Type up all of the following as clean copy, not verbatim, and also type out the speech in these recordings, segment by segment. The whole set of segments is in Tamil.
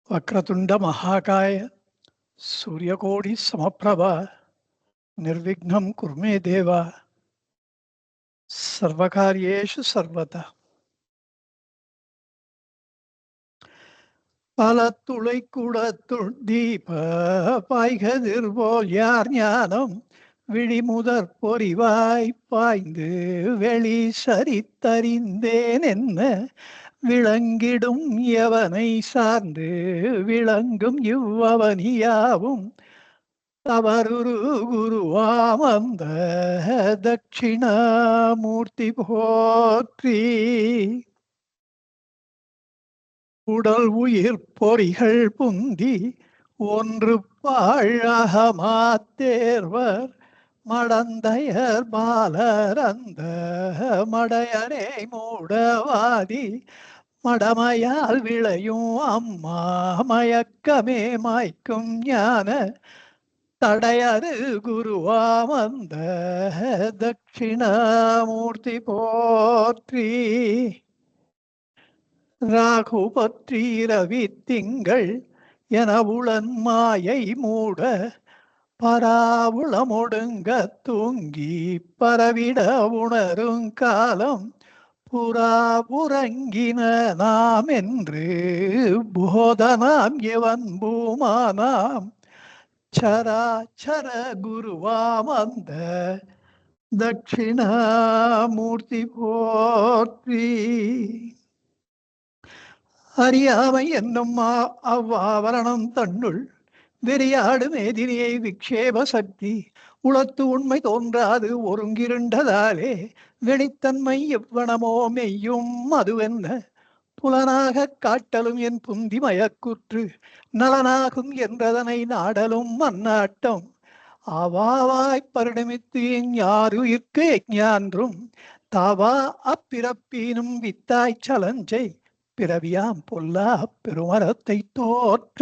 वक्रतुंड महाकाय सूर्यकोटि समप्रभा निर्विघ्नं कुरु मे देव सर्वकार्येषु सर्वदा பலத்துளை குடத்துள் தீப பாய்கதிர்போல் யார் ஞானம் விழிமுதற் பொறிவாய் பாய்ந்து வெளி சரித்தறிந்தேன் என்ன விளங்கிடும் எவனை சார்ந்து விளங்கும் இவ்வவனியாவும் தவறுரு குருவாமந்த தட்சிணாமூர்த்தி போற்றி. உடல் உயிர் பொறிகள் புந்தி ஒன்று பாழகமாத்தேர்வர் மடந்தையர் பாலர் அந்த மடையரே மூடவாதி மடமையால் விளையும் அம்மா மயக்கமே மாய்க்கும் ஞான தடையரு குருவாமந்த தட்சிணாமூர்த்தி போற்றி. ராகு பற்றி ரவி திங்கள் என உளன் மாயை மூட பராவுளமொடுங்க தூங்கி பரவிட உணரும் காலம் புறாபுறங்கின நாம் என்று போதனாம் எவன் பூமானாம் சராச்சர குருவாமந்த தட்சிணாமூர்த்தி போற்றி. அறியாமை என்னும் அவ்வாவரணம் தன்னுள் வெறியாடு மேதினியை விக்ஷேப சக்தி உளத்து உண்மை தோன்றாது ஒருங்கிருண்டதாலே வெளித்தன்மை எவ்வனமோ மெய்யும் அதுவென்ன புலனாக காட்டலும் என் புந்தி மயக்குற்று நலனாகும் என்றதனை நாடலும் அந்நாட்டம் அவாவாய்ப் பரிணமித்து என் யாருயிர்க்கு ஞான்றும் தாவா அப்பிறப்பீனும் வித்தாய்ச் சலஞ்சை பிறவியாம் பொல்லா பெருமரத்தை தோற்ற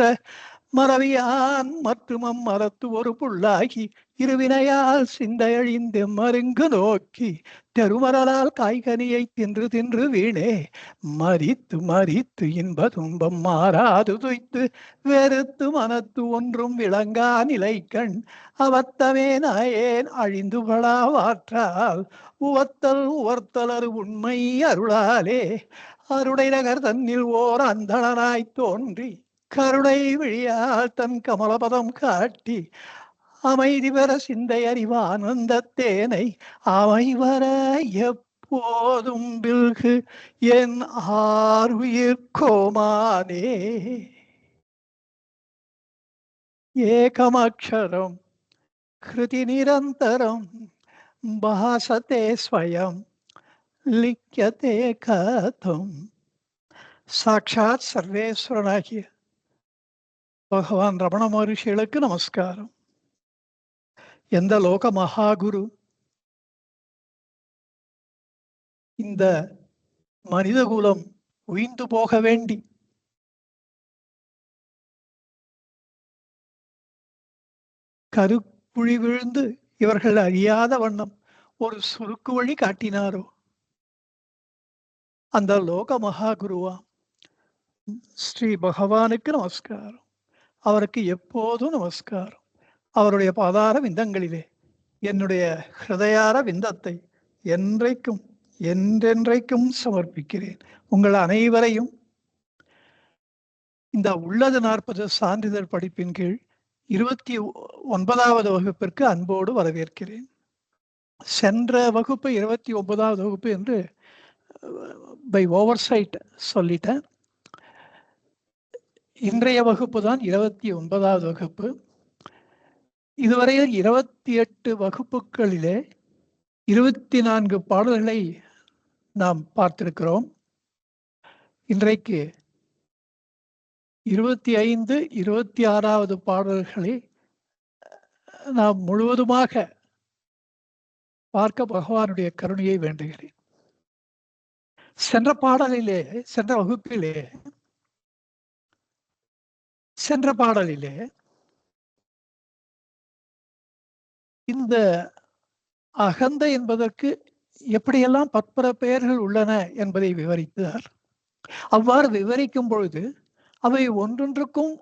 மறவியான் மற்றும் அம்மரத்து ஒரு புள்ளாகி இருவினையால் சிந்தையழிந்து மருங்கு நோக்கி தெருமரலால் காய்கனியை தின்று தின்று வீணே மறித்து மறித்து இன்ப துன்பம் மாறாது துய்த்து வெறுத்து மனத்து ஒன்றும் விளங்கா நிலை கண் அவத்தமே நாயேன் அழிந்து படாவாற்றால் உவத்தல் உவர்த்தலர் உண்மை அருளாலே அருடை நகர் தன்னில் ஓர் அந்தணனாய் தோன்றி கருணை விழியால் தன் கமலபதம் காட்டி அமைதி பெற சிந்தை அறிவானந்த தேனை அமைவர எப்போதும் பில்கு என் ஆருயிர் கோமானே. ஏகமக்ஷரம் கிருதி நிரந்தரம் பாசதே ஸ்வயம் லிக்யதே கதம். சாட்சாத் சர்வேஸ்வரனாகிய பகவான் ரமண மகரிஷிகளுக்கு நமஸ்காரம். எந்த லோக மகாகுரு இந்த மனிதகுலம் உயிர்ந்து போக வேண்டி கருப்புழி விழுந்து இவர்கள் அறியாத வண்ணம் ஒரு சுருக்கு வழி காட்டினாரோ அந்த லோக மகாகுருவா ஸ்ரீ பகவானுக்கு நமஸ்காரம். அவருக்கு எப்போதும் நமஸ்காரம். அவருடைய பாதார விந்தங்களிலே என்னுடைய ஹிருதயார விந்தத்தை என்றைக்கும் என்றென்றைக்கும் சமர்ப்பிக்கிறேன். உங்கள் அனைவரையும் இந்த உள்ளது 40 சான்றிதழ் படிப்பின் கீழ் 29வது வகுப்பிற்கு அன்போடு வரவேற்கிறேன். சென்ற வகுப்பு 29வது வகுப்பு என்று பை ஓவர்சைட் சொல்லிட்டேன். இன்றைய வகுப்பு தான் 29வது வகுப்பு. இதுவரையில் 28 வகுப்புகளிலே 24 பாடல்களை நாம் பார்த்திருக்கிறோம். இன்றைக்கு 25, 26வது பாடல்களை நாம் முழுவதுமாக பார்க்க பகவானுடைய கருணையை வேண்டுகிறேன். சென்ற பாடலிலே இந்த அகந்தை என்பதற்கு எப்படியெல்லாம் பற்பல பெயர்கள் உள்ளன என்பதை விவரித்தார். அவ்வாறு விவரிக்கும் பொழுது அவை ஒன்றொன்றுக்கும்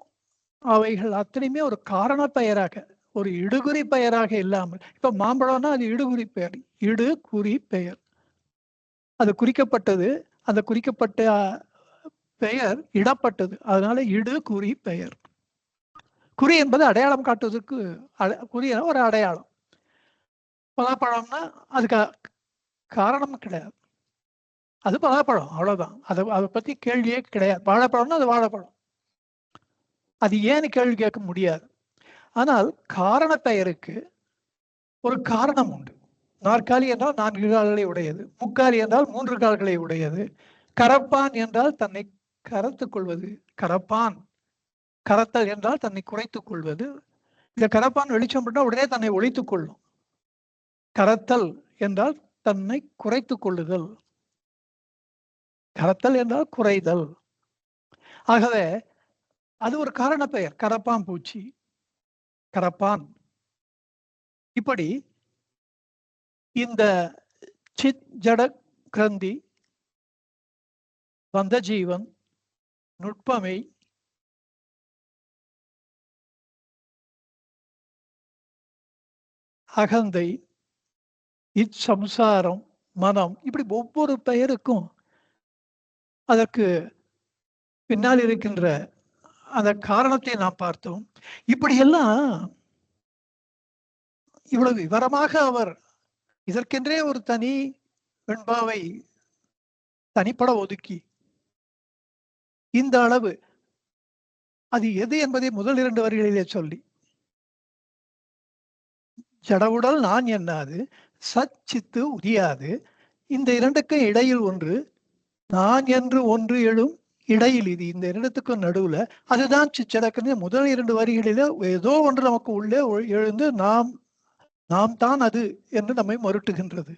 அவைகள் அத்தனையுமே ஒரு காரண பெயராக, ஒரு இடுகுறி பெயராக இல்லாமல், இப்ப மாம்பழம்னா அது இடுகுறி பெயர், இடுகுறி பெயர். அது குறிக்கப்பட்டது, அந்த குறிக்கப்பட்ட பெயர் இடப்பட்டது, அதனால இடுகுறி பெயர். குறி என்பது அடையாளம் காட்டுவதற்கு, குறி ஒரு அடையாளம். பலாப்பழம்னா அதுக்கு காரணம் கிடையாது, அது பலாப்பழம், அவ்வளவுதான். அதை பத்தி கேள்வியே கிடையாது. வாழைப்பழம்னா அது வாழைப்பழம், அது ஏன்னு கேள்வி கேட்க முடியாது. ஆனால் காரண பெயருக்கு ஒரு காரணம் உண்டு. நாற்காலி என்றால் 4 கால்களை உடையது, முக்காலி என்றால் 3 கால்களை உடையது, கரப்பான் என்றால் தன்னை கரைத்துக் கொள்வது, கரப்பான், கரத்தல் என்றால் தன்னை குறைத்துக் கொள்வது. இந்த கரப்பான் வெளிச்சம் பண்ணா உடனே தன்னை ஒழித்துக் கொள்ளும். கரத்தல் என்றால் தன்னை குறைத்துக் கொள்ளுதல், கரத்தல் என்றால் குறைதல். ஆகவே அது ஒரு காரண பெயர். கரப்பான் பூச்சி, கரப்பான். இப்படி இந்த சித் ஜட கிரந்தி, வந்த ஜீவன், நுட்பமை, அகந்தை, இச்சம்சாரம், மனம், இப்படி ஒவ்வொரு பெயருக்கும் அதற்கு பின்னால் இருக்கின்ற அந்த காரணத்தை நாம் பார்த்தோம். இப்படியெல்லாம் இவ்வளவு விவரமாக அவர் இதற்கென்றே ஒரு தனி வெண்பாவை தனிப்பட ஒதுக்கி இந்த அளவு அது எது என்பதை முதல் 2 வரிகளிலே சொல்லி, ஜடவுடல் நான் என்னாது, சச்சித்து உரியாது, இந்த இரண்டுக்கும் இடையில் ஒன்று, நான் என்று ஒன்று எழும் இடையில் இது, இந்த இரண்டுத்துக்கும் நடுவுல அதுதான் சிச்சடக்குன்னு முதல் 2 வரிகளில ஏதோ ஒன்று நமக்கு உள்ளே எழுந்து நாம் தான் அது என்று நம்மை மருட்டுகின்றது,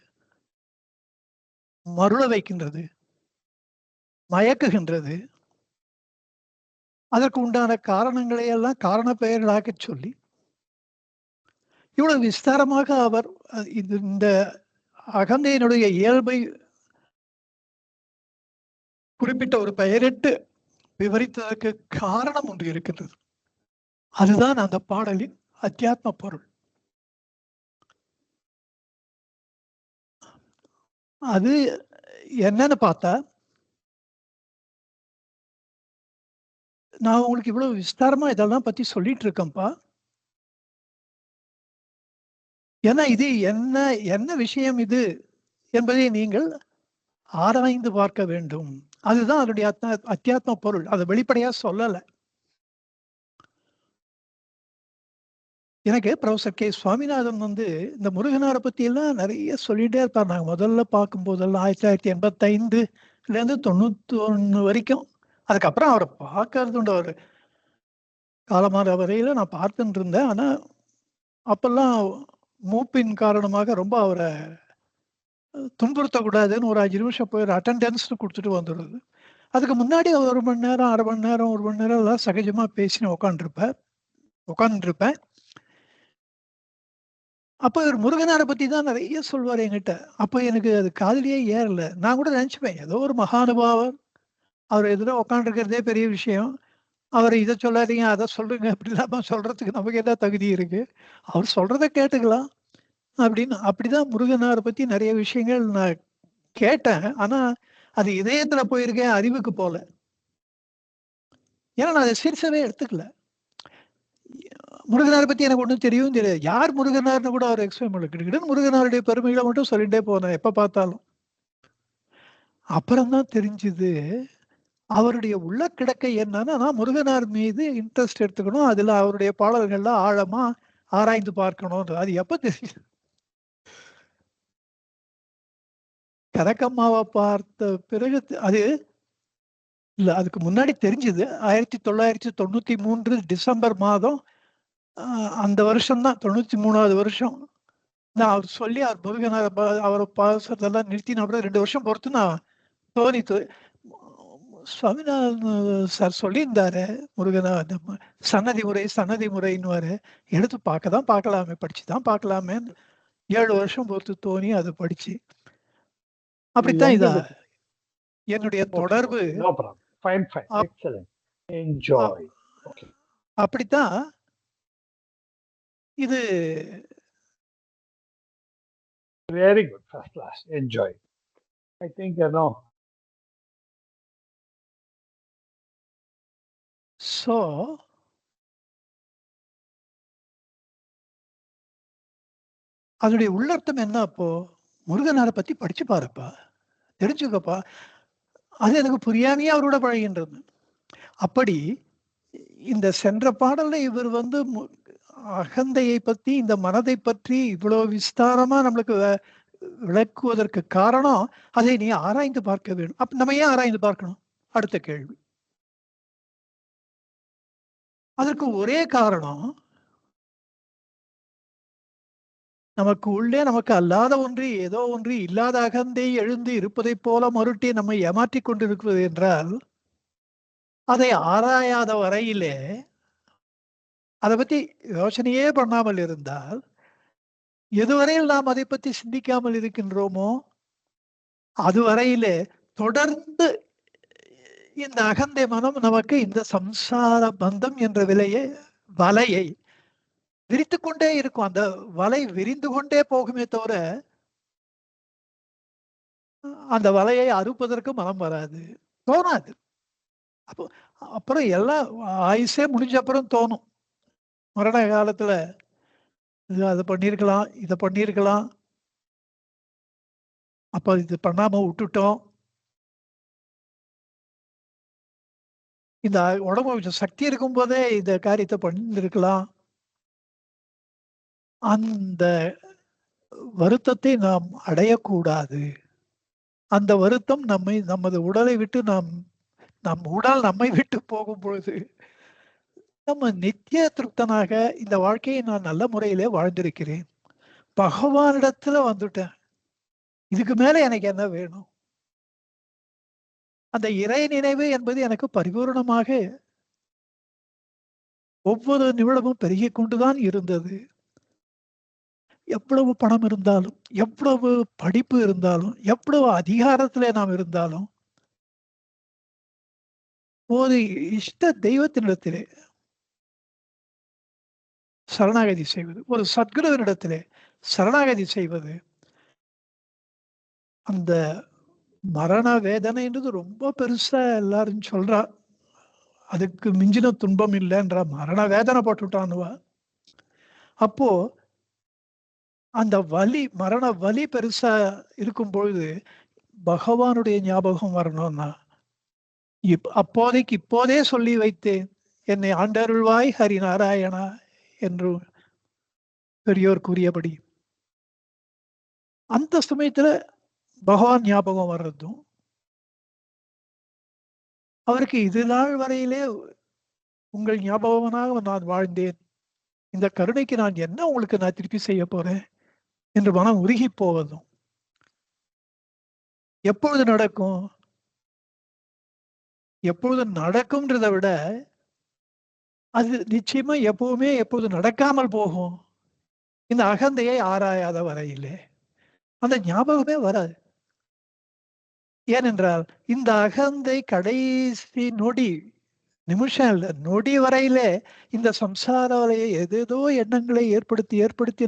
மருள வைக்கின்றது, மயக்குகின்றது. அதற்கு உண்டான காரணங்களை எல்லாம் காரண பெயர்களாக சொல்லி இவ்வளவு விஸ்தாரமாக அவர் இந்த அகந்தையினுடைய இயல்பை குறிப்பிட்ட ஒரு பெயரிட்டு விவரித்ததற்கு காரணம் ஒன்று இருக்கின்றது. அதுதான் அந்த பாடலின் அத்தியாத்ம பொருள். அது என்னன்னு பார்த்தா, நான் உங்களுக்கு இவ்வளவு விஸ்தாரமா இதெல்லாம் பத்தி சொல்லிட்டு இருக்கேன்ப்பா. ஏன்னா இது என்ன விஷயம் இது என்பதை நீங்கள் ஆராய்ந்து பார்க்க வேண்டும். அதுதான் அதனுடைய அத்தியாத்ம பொருள். அதை வெளிப்படையா சொல்லல. எனக்கு ப்ரொஃபசர் கே சுவாமிநாதன் இந்த முருகனாரை பத்தி எல்லாம் நிறைய சொல்லிட்டே இருப்பார். நாங்க முதல்ல பார்க்கும் போதெல்லாம் 1985 91 வரைக்கும், அதுக்கப்புறம் அவரை பார்க்கறது உண்டு. அவர் காலமான வரையில நான் பார்த்துட்டு இருந்தேன். ஆனா அப்பெல்லாம் மூப்பின் காரணமாக ரொம்ப அவரை துன்புறுத்தக்கூடாதுன்னு ஒரு 5 நிமிஷம் போய் ஒரு அட்டெண்டன்ஸ்னு கொடுத்துட்டு வந்துடுறது. அதுக்கு முன்னாடி 1 மணி நேரம், 1/2 மணி நேரம், 1 மணி நேரம் எல்லாம் சகஜமா பேசின்னு உட்காந்துருப்பேன். அப்போ ஒரு முருகனாரை பத்தி தான் நிறைய சொல்வார் என்கிட்ட. அப்போ எனக்கு அது காதுலயே ஏறல. நான் கூட நினைச்சுப்பேன், ஏதோ ஒரு மகானுபாவர், அவர் எதிர உட்காந்துருக்கிறதே பெரிய விஷயம். அவர் இதை சொல்லாதீங்க, அதை சொல்லுங்க, அப்படி இல்லாம சொல்றதுக்கு நமக்கு என்ன தகுதி இருக்கு, அவர் சொல்றதை கேட்டுக்கலாம் அப்படின்னு. அப்படிதான் முருகனாரை பத்தி நிறைய விஷயங்கள் நான் கேட்டேன். ஆனா அது இதயத்துல போயிருக்கேன், அறிவுக்கு போல. ஏன்னா நான் அதை சீரியஸாவே எடுத்துக்கல. முருகனாரை பத்தி எனக்கு ஒன்றும் தெரியவும் தெரியாது. யார் முருகனார்னு கூட அவர் எக்ஸ்பிளைன் பண்ண, முருகனாருடைய பெருமைகளை மட்டும் சொல்லிட்டே போனேன் எப்ப பார்த்தாலும். அப்புறம்தான் தெரிஞ்சுது அவருடைய உள்ள கிடக்கை என்னன்னா, நான் முருகனார் மீது இன்ட்ரெஸ்ட் எடுத்துக்கணும், அதுல அவருடைய பாடல்கள்லாம் ஆழமா ஆராய்ந்து பார்க்கணும். அது எப்ப தெரிஞ்சு, கனகம்மாவை பார்த்த பிறகு அது இல்ல, அதுக்கு முன்னாடி தெரிஞ்சது. 1993 டிசம்பர் மாதம், அந்த வருஷம்தான் 93வது வருஷம். நான் அவர் சொல்லி அவர் முருகனார் அவரை பாசத்தெல்லாம் நிறுத்தி நான் 2 வருஷம் பொறுத்து நான் தோணித்து. சுவாமிநாதன் சார் சொல்லியிருந்தாரு, முருகனா சன்னதி முறைன்னு எடுத்து பார்க்கலாமே, படிச்சுதான் பார்க்கலாமே. 7 வருஷம் பொறுத்து தோணி அதை படிச்சு அப்படித்தான் இதா என்னுடைய தொடர்பு. என்ஜாய். ஓகே, அப்படித்தான் இது. Very good, first class. Enjoy. I think no. So அதனுடைய உள்ளர்த்தம் என்ன? அப்போ முருகனாரை பத்தி படிச்சு பாருப்பா, தெரிஞ்சுக்கப்பா. அது எனக்கு புரியாமையே அவரோட பழகின்றது. அப்படி இந்த சென்ற பாடல்ல இவர் அகந்தையை பத்தி, இந்த மனதை பற்றி இவ்வளவு விஸ்தாரமா நம்மளுக்கு விளக்குவதற்கு காரணம், அதை நீ ஆராய்ந்து பார்க்க வேண்டும். அப்ப நம்ம ஏன் ஆராய்ந்து பார்க்கணும்? அடுத்த கேள்வி. அதற்கு ஒரே காரணம், நமக்கு உள்ளே நமக்கு அல்லாத ஒன்று, ஏதோ ஒன்று இல்லாத அகந்தை எழுந்து இருப்பதைப் போல மறுட்டி நம்மை ஏமாற்றிக் கொண்டிருக்கிறது என்றால், அதை ஆராயாத வரையிலே, அதை பத்தி யோசனையே பண்ணாமல் இருந்தால், எதுவரையில் நாம் அதை பற்றி சிந்திக்காமல் இருக்கின்றோமோ அதுவரையிலே தொடர்ந்து இந்த அகந்தை மனம் நமக்கு இந்த சம்சார பந்தம் என்ற வலையை விரித்து கொண்டே இருக்கும். அந்த வலை விரிந்து கொண்டே போகுமே தவிர அந்த வலையை அறுப்பதற்கு மனம் வராது, தோணாது. அப்போ அப்புறம் எல்லாம் ஆயுசே முடிஞ்ச அப்புறம் தோணும். மரண காலத்துல அதை பண்ணியிருக்கலாம், இதை பண்ணியிருக்கலாம், அப்ப இது பண்ணாம விட்டுட்டோம், இந்த உடம்பு கொஞ்சம் சக்தி இருக்கும் போதே இந்த காரியத்தை பண்ணிருக்கலாம். அந்த வருத்தத்தை நாம் அடையக்கூடாது. அந்த வருத்தம் நமது உடலை விட்டு நம் உடல் நம்மை விட்டு போகும் பொழுது நம்ம நித்திய திருப்தனாக இந்த வாழ்க்கையை நான் நல்ல முறையிலே வாழ்ந்திருக்கிறேன், பகவானிடத்துல வந்துட்டேன், இதுக்கு மேல எனக்கு என்ன வேணும்? அந்த இறை நினைவு என்பது எனக்கு பரிபூர்ணமாக ஒவ்வொரு நிமிடமும் பெருகிக் கொண்டுதான் இருந்தது. எவ்வளவு பணம் இருந்தாலும், எவ்வளவு படிப்பு இருந்தாலும், எவ்வளவு அதிகாரத்திலே நாம் இருந்தாலும், ஒரு இஷ்ட தெய்வத்தினிடத்திலே சரணாகதி செய்வது, ஒரு சத்குருவினிடத்திலே சரணாகதி செய்வது, அந்த மரண வேதனைன்றது ரொம்ப பெருசா எல்லாரும் சொல்றா, அதுக்கு மிஞ்சின துன்பம் இல்லைன்ற, மரண வேதனை போட்டுட்டானுவா. அப்போ அந்த வலி, மரண வலி பெருசா இருக்கும் பொழுது பகவானுடைய ஞாபகம் வரணும்னா, அப்போதைக்கு இப்போதே சொல்லி வைத்தேன், என்னை ஆண்டருள்வாய் ஹரி நாராயணா என்று பெரியோர் கூறியபடி, அந்த சமயத்துல பகவான் ஞாபகம் வர்றதும், அவருக்கு இது நாள் வரையிலே உங்கள் ஞாபகமாக நான் வாழ்ந்தேன், இந்த கருணைக்கு நான் என்ன உங்களுக்கு நான் திருப்பி செய்ய போறேன் என்று மனம் உருகி போவதும் எப்பொழுது நடக்கும்? எப்பொழுது நடக்கும்ன்றதை விட அது நிச்சயமா எப்பொழுது நடக்காமல் போகும், இந்த அகந்தையை ஆராயாத வரையிலே அந்த ஞாபகமே வராது. ஏனென்றால் இந்த அகந்தை கடைசி நொடி, நிமிஷம் இல்ல, நொடி வரையிலே இந்த சம்சார வலையை ஏதேதோ எண்ணங்களை ஏற்படுத்தி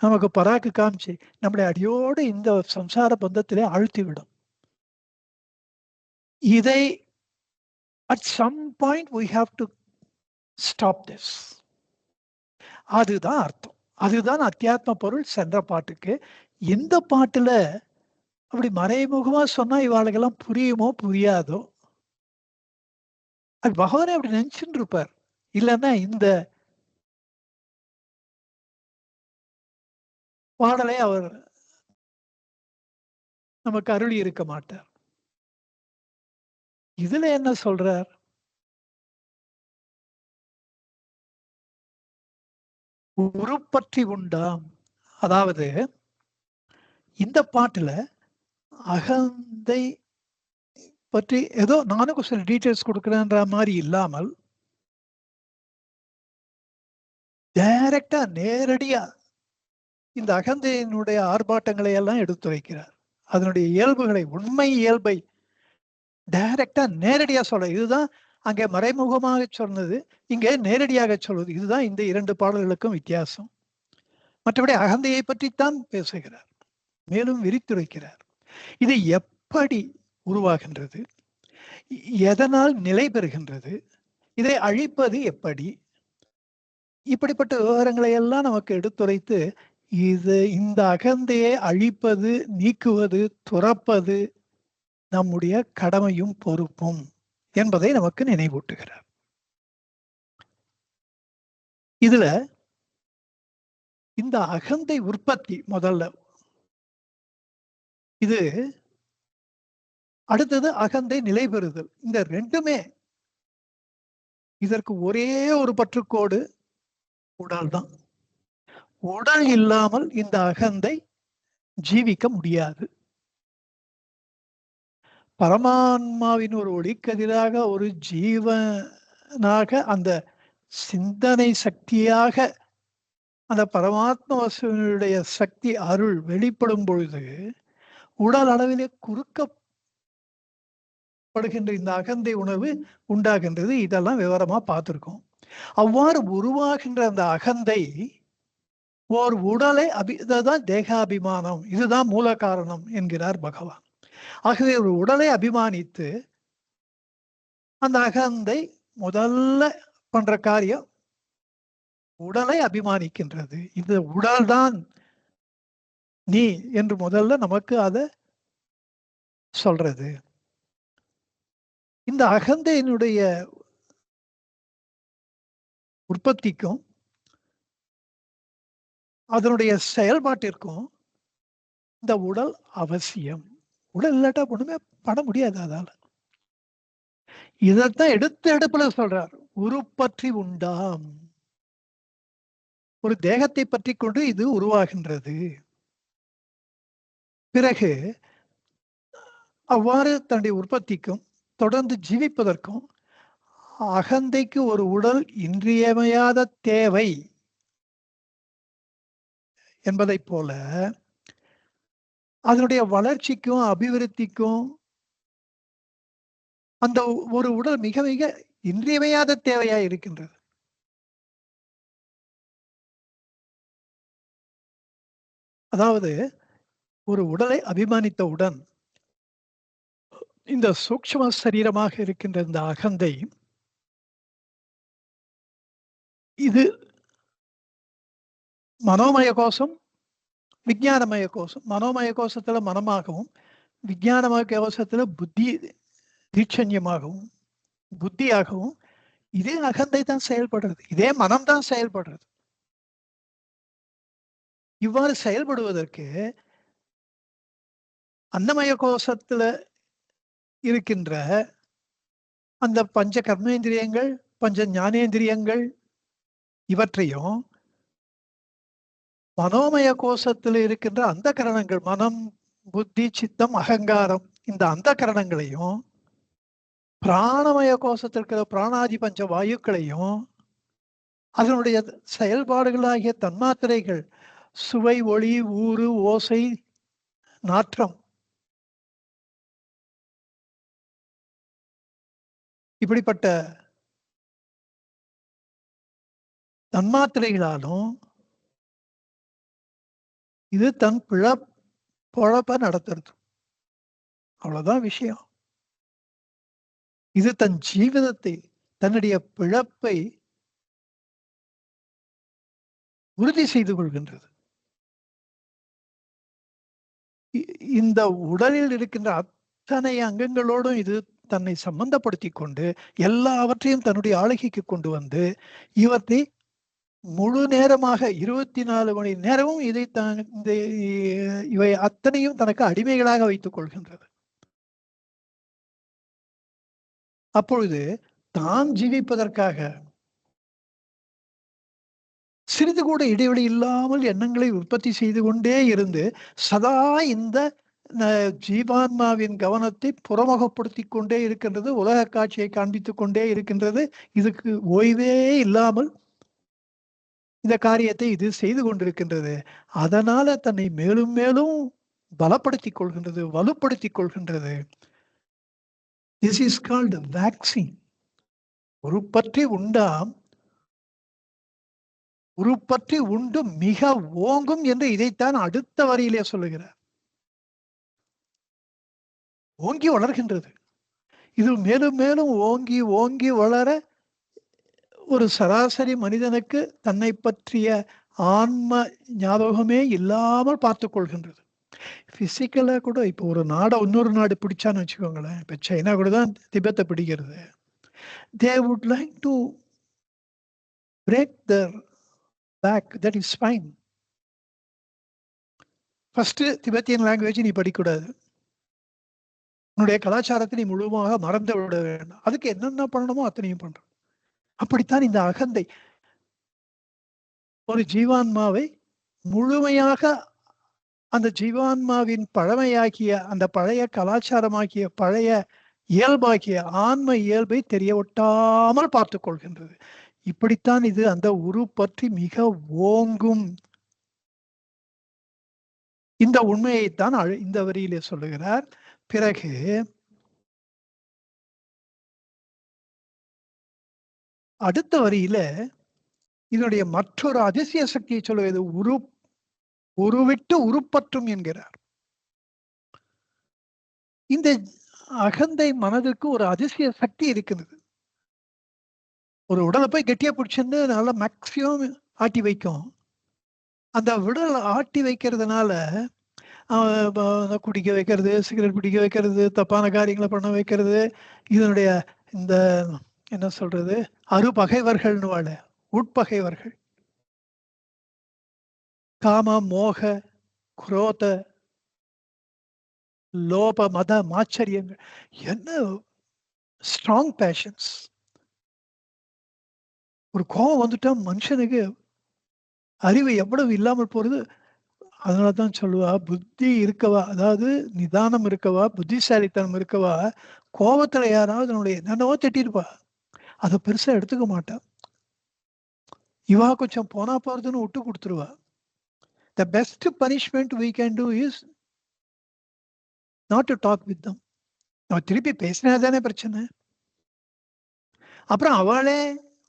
நமக்கு பராக்கு காமிச்சு நம்முடைய அடியோடு இந்த சம்சார பந்தத்திலே ஆழ்த்திவிடும். இதை at some point we have to stop this. அதுதான் அர்த்தம். அதுதான் அத்தியாத்ம பொருள் சென்ற பாட்டுக்கு. எந்த பாட்டுல அப்படி மறைமுகமா சொன்னா இவாளுக்கெல்லாம் புரியுமோ புரியாதோ, அது பகவானே அப்படி நினைச்சுட்டு இருப்பார். இல்லைன்னா இந்த பாடலை அவர் நமக்கு அருளி இருக்க மாட்டார். இதுல என்ன சொல்றார்? உருப்பற்றி உண்டாம். அதாவது இந்த பாட்டுல அகந்தை பற்றி ஏதோ நானும் சில டீட்டெயில்ஸ் கொடுக்குறேன்ற மாதிரி இல்லாமல், டைரக்டா நேரடியா இந்த அகந்தையினுடைய ஆர்ப்பாட்டங்களை எல்லாம் எடுத்து வைக்கிறார். அதனுடைய இயல்புகளை, உண்மை இயல்பை டைரக்டா நேரடியா சொல்ற. இதுதான் அங்கே மறைமுகமாக சொன்னது, இங்கே நேரடியாக சொல்வது. இதுதான் இந்த 2 பாடல்களுக்கும் வித்தியாசம். மற்றபடி அகந்தையை பற்றித்தான் பேசுகிறார், மேலும் விரித்துரைக்கிறார். இது எப்படி உருவாகின்றது, எதனால் நிலை பெறுகின்றது, இதை அழிப்பது எப்படி, இப்படிப்பட்ட விவரங்களை எல்லாம் நமக்கு எடுத்துரைத்து, இந்த அகந்தையை அழிப்பது, நீக்குவது, துறப்பது நம்முடைய கடமையும் பொறுப்பும் என்பதை நமக்கு நினைவூட்டுகிறார். இதுல இந்த அகந்தை உற்பத்தி முதல்ல, இது அடுத்தது அகந்தை நிலை பெறுதல். இந்த ரெண்டுமே இதற்கு ஒரே ஒரு பற்றுக்கோடு உடல் தான். உடல் இல்லாமல் இந்த அகந்தை ஜீவிக்க முடியாது. பரமான்மாவின் ஒரு ஒளிக்கதிராக ஒரு ஜீவனாக அந்த சிந்தனை சக்தியாக அந்த பரமாத்ம வசுவினுடைய சக்தி அருள் வெளிப்படும் பொழுது உடல் அளவிலே குறுக்கப்படுகின்ற இந்த அகந்தை உணர்வு உண்டாகின்றது. இதெல்லாம் விவரமா பார்த்திருக்கோம். அவ்வாறு உருவாகின்ற அந்த அகந்தை ஓர் உடலை இதுதான் தேகாபிமானம், இதுதான் மூல காரணம் என்கிறார் பகவான். ஆகவே ஒரு உடலை அபிமானித்து அந்த அகந்தை முதல்ல பண்ற காரியம் உடலை அபிமானிக்கின்றது. இந்த உடல்தான் நீ என்று முதல்ல நமக்கு அதை சொல்றது. இந்த அகந்தையினுடைய உற்பத்திக்கும் அதனுடைய செயல்பாட்டிற்கும் இந்த உடல் அவசியம். உடல் இல்லாட்டா ஒண்ணுமே பண்ண முடியாது. அதால இதைத்தான் எடுப்புல சொல்றார், உருப்பற்றி உண்டாம். ஒரு தேகத்தை பற்றி கொண்டு இது உருவாகின்றது. பிறகு அவ்வாறு தன்னுடைய உற்பத்திக்கும் தொடர்ந்து ஜீவிப்பதற்கும் அகந்தைக்கு ஒரு உடல் இன்றியமையாத தேவை என்பதை போல அதனுடைய வளர்ச்சிக்கும் அபிவிருத்திக்கும் அந்த ஒரு உடல் மிக மிக இன்றியமையாத தேவையா இருக்கின்றது. அதாவது ஒரு உடலை அபிமானித்தவுடன் இந்த சூக்ஷ்ம சரீரமாக இருக்கின்ற இந்த அகந்தை இது மனோமய கோஷம், விஞ்ஞானமய கோஷம். மனோமய கோஷத்துல மனமாகவும், விஞ்ஞானமய கோஷத்துல புத்தி தீட்சண்யமாகவும் புத்தியாகவும் இதே அகந்தை தான் செயல்படுறது, இதே மனம் தான் செயல்படுறது. இவ்வாறு செயல்படுவதற்கு அன்னமய கோஷத்துல இருக்கின்ற அந்த பஞ்ச கர்மேந்திரியங்கள், பஞ்ச ஞானேந்திரியங்கள் இவற்றையும் மனோமய கோஷத்தில் இருக்கின்ற அந்த கரணங்கள், மனம், புத்தி, சித்தம், அகங்காரம், இந்த அந்த கரணங்களையும் பிராணமய கோஷத்தில் இருக்கிற பிராணாதி பஞ்ச வாயுக்களையும் அதனுடைய செயல்பாடுகளாகிய தன்மாத்திரைகள், சுவை, ஒளி, ஊறு, ஓசை, நாற்றம், இப்படிப்பட்ட தன்மாத்திரைகளாலும் இது தன் பொழப்ப நடத்துறது. அவ்வளவுதான் விஷயம். இது தன் ஜீவிதத்தை, தன்னுடைய பிழப்பை உறுதி செய்து கொள்கின்றது. இந்த உடலில் இருக்கின்ற அத்தனை அங்கங்களோடும் இது தன்னை சம்பந்தப்படுத்தி கொண்டு எல்லாவற்றையும் தன்னுடைய ஆளுகைக்கு கொண்டு வந்து இவற்றை முழு நேரமாக 24 மணி நேரமும் இதை இவை அத்தனையும் தனக்கு அடிமைகளாக வைத்துக் கொள்கின்றது. அப்பொழுது தான் ஜீவிப்பதற்காக சிறிது கூட இடைவெளி இல்லாமல் எண்ணங்களை உற்பத்தி செய்து கொண்டே இருந்து சதா இந்த ஜீவான்மாவின் கவனத்தை புறமுகப்படுத்தி கொண்டே இருக்கின்றது, உலக காட்சியை காண்பித்துக் கொண்டே இருக்கின்றது. இதுக்கு ஓய்வே இல்லாமல் இந்த காரியத்தை இது செய்து கொண்டிருக்கின்றது. அதனால தன்னை மேலும் மேலும் பலப்படுத்திக் கொள்கின்றது, வலுப்படுத்திக் கொள்கின்றது. This is called vaccine. உருப்பற்றி உண்டாம், உருப்பற்றி உண்டு மிக ஓங்கும் என்று இதைத்தான் அடுத்த வரியிலே சொல்லுகிறார். ஓங்கி வளர்கின்றது. இது மேலும் மேலும் ஓங்கி ஓங்கி வளர ஒரு சராசரி மனிதனுக்கு தன்னை பற்றிய ஆன்ம ஞாபகமே இல்லாமல் பார்த்துக் கொள்கின்றது. பிசிக்கலா கூட இப்போ ஒரு நாடை இன்னொரு நாடு பிடிச்சான்னு வச்சுக்கோங்களேன். இப்ப சைனா கூட தான் திபெத்தை பிடிக்கிறது. They would like to break their back. That is fine. First Tibetan language நீ படிக்கக்கூடாது. உன்னுடைய கலாச்சாரத்தை நீ முழுமையாக மறந்து விட வேண்டும். அதுக்கு என்னென்ன பண்ணணுமோ அத்தனையும் பண்ற. அப்படித்தான் இந்த அகந்தை ஒரு ஜீவான்மாவை முழுமையாக அந்த ஜீவான்மாவின் பழமையாக்கிய அந்த பழைய கலாச்சாரமாக்கிய பழைய இயல்பாக்கிய ஆன்ம இயல்பை தெரிய ஒட்டாமல் பார்த்துக் கொள்கின்றது. இப்படித்தான் இது அந்த உரு பற்றி மிக ஓங்கும். இந்த உண்மையைத்தான் இந்த வரியிலே சொல்லுகிறார். பிறகு அடுத்த வரியில இதனுடைய மற்றொரு அதிசய சக்தியை சொல்லுவது உருவிட்டு உருப்பற்றும் என்கிறார். இந்த அகந்தை மனதிற்கு ஒரு அதிசய சக்தி இருக்கிறது. ஒரு உடலை போய் கெட்டியா பிடிச்சிருந்து நல்லா மேக்சிமம் ஆட்டி வைக்கும். அந்த உடல் ஆட்டி வைக்கிறதுனால குடிக்க வைக்கிறது, சிகரெட் பிடிக்க வைக்கிறது, தப்பான காரியங்களை பண்ண வைக்கிறது, இதனுடைய இந்த என்ன சொல்றது அருபகைவர்கள்னு வாழ உட்பகைவர்கள் காம மோக குரோத லோப மத மாச்சரியங்கள், என்ன ஸ்ட்ராங் பேஷன்ஸ். ஒரு கோபம் வந்துட்டா மனுஷனுக்கு அறிவு எவ்வளவு இல்லாமல் போறது. அதனாலதான் சொல்லுவா புத்தி இருக்கவா, அதாவது நிதானம் இருக்கவா, புத்திசாலித்தனம் இருக்கவா, கோபத்துல யாராவது நம்முடைய என்னென்னவோ திட்டிருப்பா, அதை பெருசா எடுத்துக்க மாட்டா. இவா கொஞ்சம் போனா போறதுன்னு விட்டு கொடுத்துருவா. The best punishment we can do is not to talk with them. நம்ம திருப்பி பேசினாதானே பிரச்சனை. அப்புறம் அவளே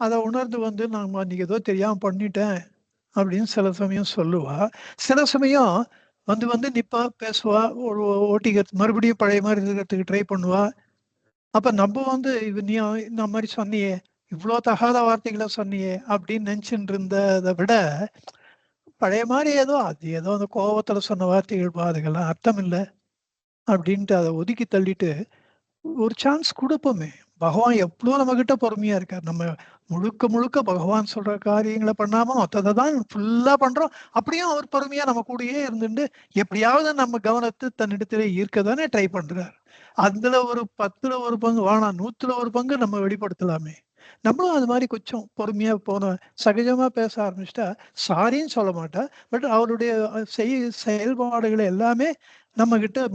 அதை உணர்ந்து வந்து நான் அன்னைக்கு ஏதோ தெரியாம பண்ணிட்டேன் அப்படின்னு சில சமயம் சொல்லுவா. சில சமயம் வந்து வந்து நிப்பா, பேசுவா, ஓட்டிக்கிறது மறுபடியும் பழைய மாதிரி இருக்கிறதுக்கு ட்ரை பண்ணுவா. அப்ப நம்ம வந்து நீ இந்த மாதிரி சொன்னியே, இவ்வளோ தகாத வார்த்தைகளை சொன்னியே அப்படின்னு நினைச்சுட்டு இருந்ததை விட பழைய மாதிரி ஏதோ அந்த கோபத்துல சொன்ன வார்த்தைகள் அதுக்கெல்லாம் அர்த்தம் இல்லை அப்படின்ட்டு அதை ஒதுக்கி தள்ளிட்டு ஒரு சான்ஸ் கொடுப்போமே. பகவான் எவ்வளோ நம்ம கிட்ட பொறுமையா இருக்கார். நம்ம முழுக்க முழுக்க பகவான் சொல்ற காரியங்களை பண்ணாம மொத்தத்தை தான் ஃபுல்லா பண்றோம். அப்படியும் அவர் பொறுமையா நம்ம கூடயே இருந்துட்டு எப்படியாவது நம்ம கவனத்தை தன்னிடத்திலே ஈர்க்கதானே ட்ரை பண்றார். அதுல ஒரு 10ல் 1 பங்கு வேணாம், 100ல் 1 பங்கு நம்ம வெளிப்படுத்தலாமே. நம்மளும் அது மாதிரி கொஞ்சம் பொறுமையா போன சகஜமா பேச ஆரம்பிச்சிட்டா சாரின்னு சொல்ல மாட்டா. பட் அவருடைய செயல்பாடுகளை எல்லாமே நம்ம கிட்ட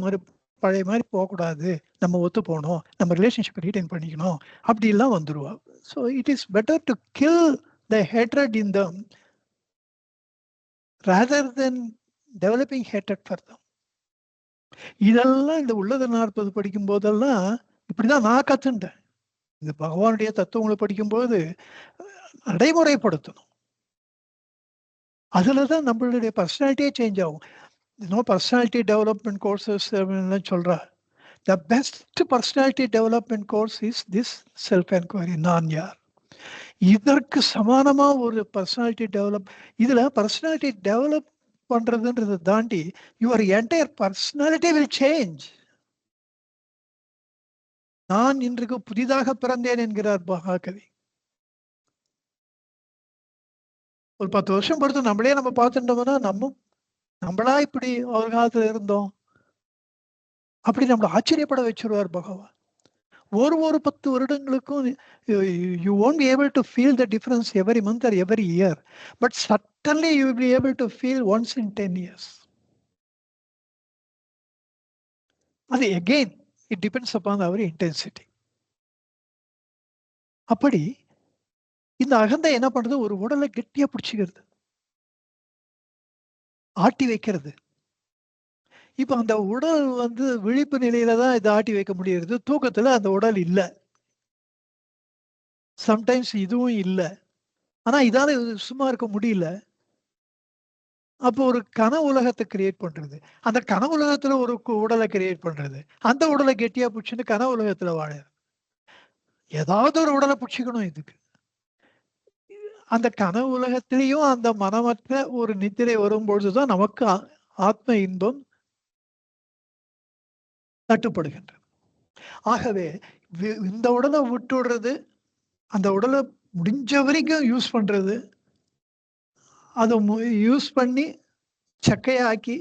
பழைய மாதிரி போகக்கூடாது, நம்ம ஒத்து போகணும், நம்ம ரிலேஷன்ஷிப் ரீடைன் பண்ணிக்கணும் அப்படிலாம் வந்துருவா. So it is better to kill the hatred in them rather then developing hatred for them. இதெல்லாம் இந்த உள்ளது 40 படிக்கும் போதெல்லாம் இப்படிதான் நான் கத்துட்டேன். இந்த பகவானுடைய தத்துவங்களை படிக்கும்போது நடைமுறைப்படுத்தணும். அதுலதான் நம்மளுடைய பர்சனாலிட்டியே சேஞ்ச் ஆகும். பர்சனாலிட்டி டெவலப்மெண்ட் கோர்சஸ் சொல்றா. The best personality development course is this self enquiry. நான் யார். இதற்கு சமானமா ஒரு பர்சனாலிட்டி டெவலப், இதுல பர்சனாலிட்டி டெவலப் பண்றதுன்றதை தாண்டி your entire personality will change. நான் இன்றைக்கு புதிதாக பிறந்தேன் என்கிறார் மகாகவி. ஒரு 10 வருஷம் பொறுத்து நம்ம பார்த்துட்டோம்னா நம்மளா இப்படி ஒரு காலத்துல இருந்தோம் அப்படி நம்மளை ஆச்சரியப்பட வச்சிருவார் பகவான். ஒரு 10 வருடங்களுக்கும் you won't be able to feel the difference every month or every year, but certainly you will be able to feel once in 10 years. அது again it depends upon our intensity. அப்படி இந்த அகந்தை என்ன பண்றது, ஒரு உடலை கெட்டியா பிடிச்சிக்கிறது, ஆட்டி வைக்கிறது. இப்ப அந்த உடல் விழிப்பு நிலையில தான் இதை ஆட்டி வைக்க முடியாது. தூக்கத்துல அந்த உடல் இல்லை. சம்டைம்ஸ் இதுவும் இல்ல. ஆனா இதால சும்மா இருக்க முடியல. அப்போ ஒரு கனவு உலகத்த கிரியேட் பண்றது. அந்த கனவு உலகத்துல ஒரு உடல கிரியேட் பண்றது. அந்த உடல கெட்டியா புடிச்சுன்னு கனவு உலகத்துல வாழறது. ஏதாவது ஒரு உடல புடிச்சுக்கணும் இதுக்கு. அந்த கனவு உலகத்திலேயும் அந்த மனமற்ற ஒரு நித்திரை வரும்பொழுது தான் நமக்கு ஆத்ம இன்பம் தட்டுப்படுகின்றது. ஆகவே இந்த உடல விட்டுடுறது, அந்த உடல முடிஞ்ச வரைக்கும் யூஸ் பண்றது, அத யூஸ் பண்ணி சக்கையாக்கி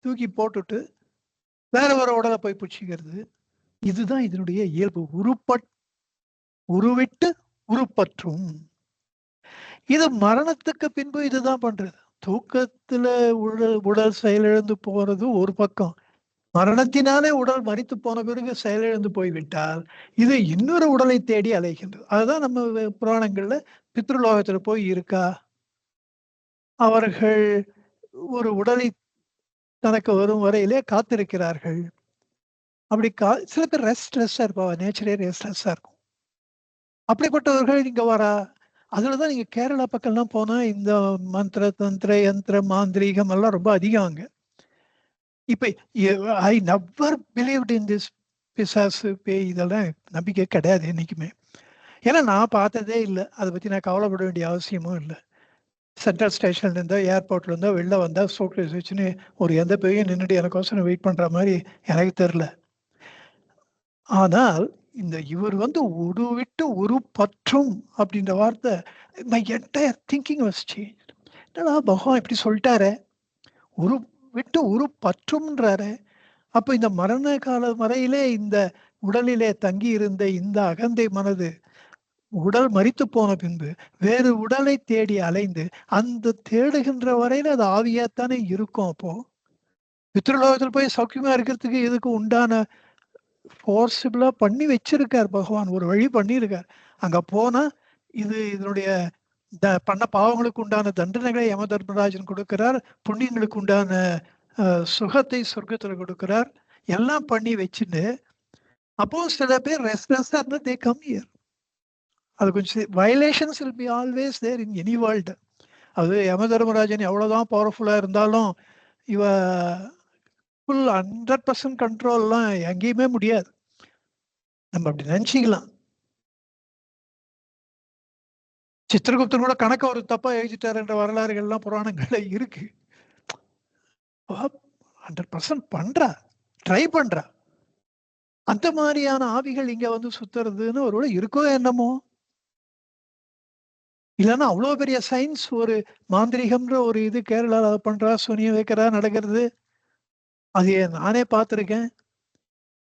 தூக்கி போட்டுட்டு, வேற ஒரு உடல போய் புடிச்சுக்கிறது. இதுதான் இதனுடைய இயல்பு. உருவிட்டு உருப்பற்றும். இது மரணத்துக்கு பின்பு இதுதான் பண்றது. தூக்கத்துல உடல் செயலிழந்து போறது ஒரு பக்கம். மரணத்தினாலே உடல் மரித்து போன பிறகு செயலிழந்து போய்விட்டால், இது இன்னொரு உடலை தேடி அலைகின்றது. அதுதான் நம்ம புராணங்கள்ல பித்ருலோகத்துல போய் இருக்கா. அவர்கள் ஒரு உடலை தனக்கு வரும் வரையிலே காத்திருக்கிறார்கள். அப்படி சில பேர் ரெஸ்ட்லெஸ்ஸா இருப்பாங்க. நேச்சரே ரெஸ்ட்லெஸ்ஸா இருக்கும். அப்படிப்பட்டவர்கள் இங்க வரா. அதுலதான் நீங்க கேரளா பக்கம்லாம் போனா இந்த மந்திர, தந்திர, யந்திர, மாந்திரீகம் எல்லாம் ரொம்ப அதிகம் அங்க. இப்ப I never believed in this பிசாசு, பேய் இதெல்லாம் நம்பிக்கை கிடையாது என்னைக்குமே. ஏன்னா நான் பார்த்ததே இல்ல. அத பத்தி நான் கவலைப்பட வேண்டிய அவசியமும் இல்ல. சென்ட்ரல் ஸ்டேஷன்ல இருந்தோ, ஏர்போர்ட்ல இருந்தோ வெளில வந்தா சூட்கேஸ் வச்சுன்னு ஒரு எந்த பேயும் நின்னுட்டு எனக்கோசரம் வெயிட் பண்ற மாரி எனக்கு தெரியல. ஆனால் இவர் உருவிட்டு உருப்பற்றும் அப்படின்ற வார்த்தை my entire thinking was changed. என்னடா பகவான் இப்படி சொல்லிட்டாரே, உருவிட்டு உருப்பற்றும்ன்றாரே. அப்ப இந்த மரண கால வரையிலே இந்த உடலிலே தங்கி இருந்த இந்த அகந்தை மனது உடல் மரித்து போன பின்பு வேறு உடலை தேடி அலைந்து அந்த தேடுகின்ற வரையில அது ஆவியாத்தானே இருக்கும். அப்போ பித்ருலோகத்தில் போய் சௌக்கியமா இருக்கிறதுக்கு இதுக்கு உண்டான ஃபோர்ஸிபிளா பண்ணி வச்சிருக்கார் பகவான். ஒரு வழி பண்ணியிருக்கார். அங்க போனா இதனுடைய பண்ண பாவங்களுக்கு உண்டான தண்டனைகளை யம தர்மராஜன் கொடுக்கிறார். புண்ணியங்களுக்கு உண்டான சுகத்தை சொர்க்கத்துல கொடுக்கிறார். எல்லாம் பண்ணி வச்சுட்டு அப்போ சில பேர் ரெஸ்ட்லெஸ்ஸா இருந்தா தே கம் ஹியர். அது கொஞ்சம் violations will be always there in any world. அது யம தர்மராஜன் எவ்வளவுதான் பவர்ஃபுல்லா இருந்தாலும் இவ ஃபுல் 100% கண்ட்ரோல்லாம் எங்கேயுமே முடியாது. நம்ம அப்படி நினைச்சிக்கலாம். சித்திரகுப்தன் கூட கணக்க ஒரு தப்பா எழுதிட்டார் என்ற வரலாறுகள்லாம் புராணங்கள்ல இருக்கு. 100% பண்றா, ட்ரை பண்றா. அந்த மாதிரியான ஆவிகள் இங்க சுத்துறதுன்னு ஒருவேளை இருக்கோ என்னமோ. இல்லைன்னா அவ்வளவு பெரிய சயின்ஸ் ஒரு மாந்திரிகம்ன்ற ஒரு இது கேரளால பண்றா, சூனியம் வைக்கிறா, நடக்கிறது. அது நானே பார்த்திருக்கேன்.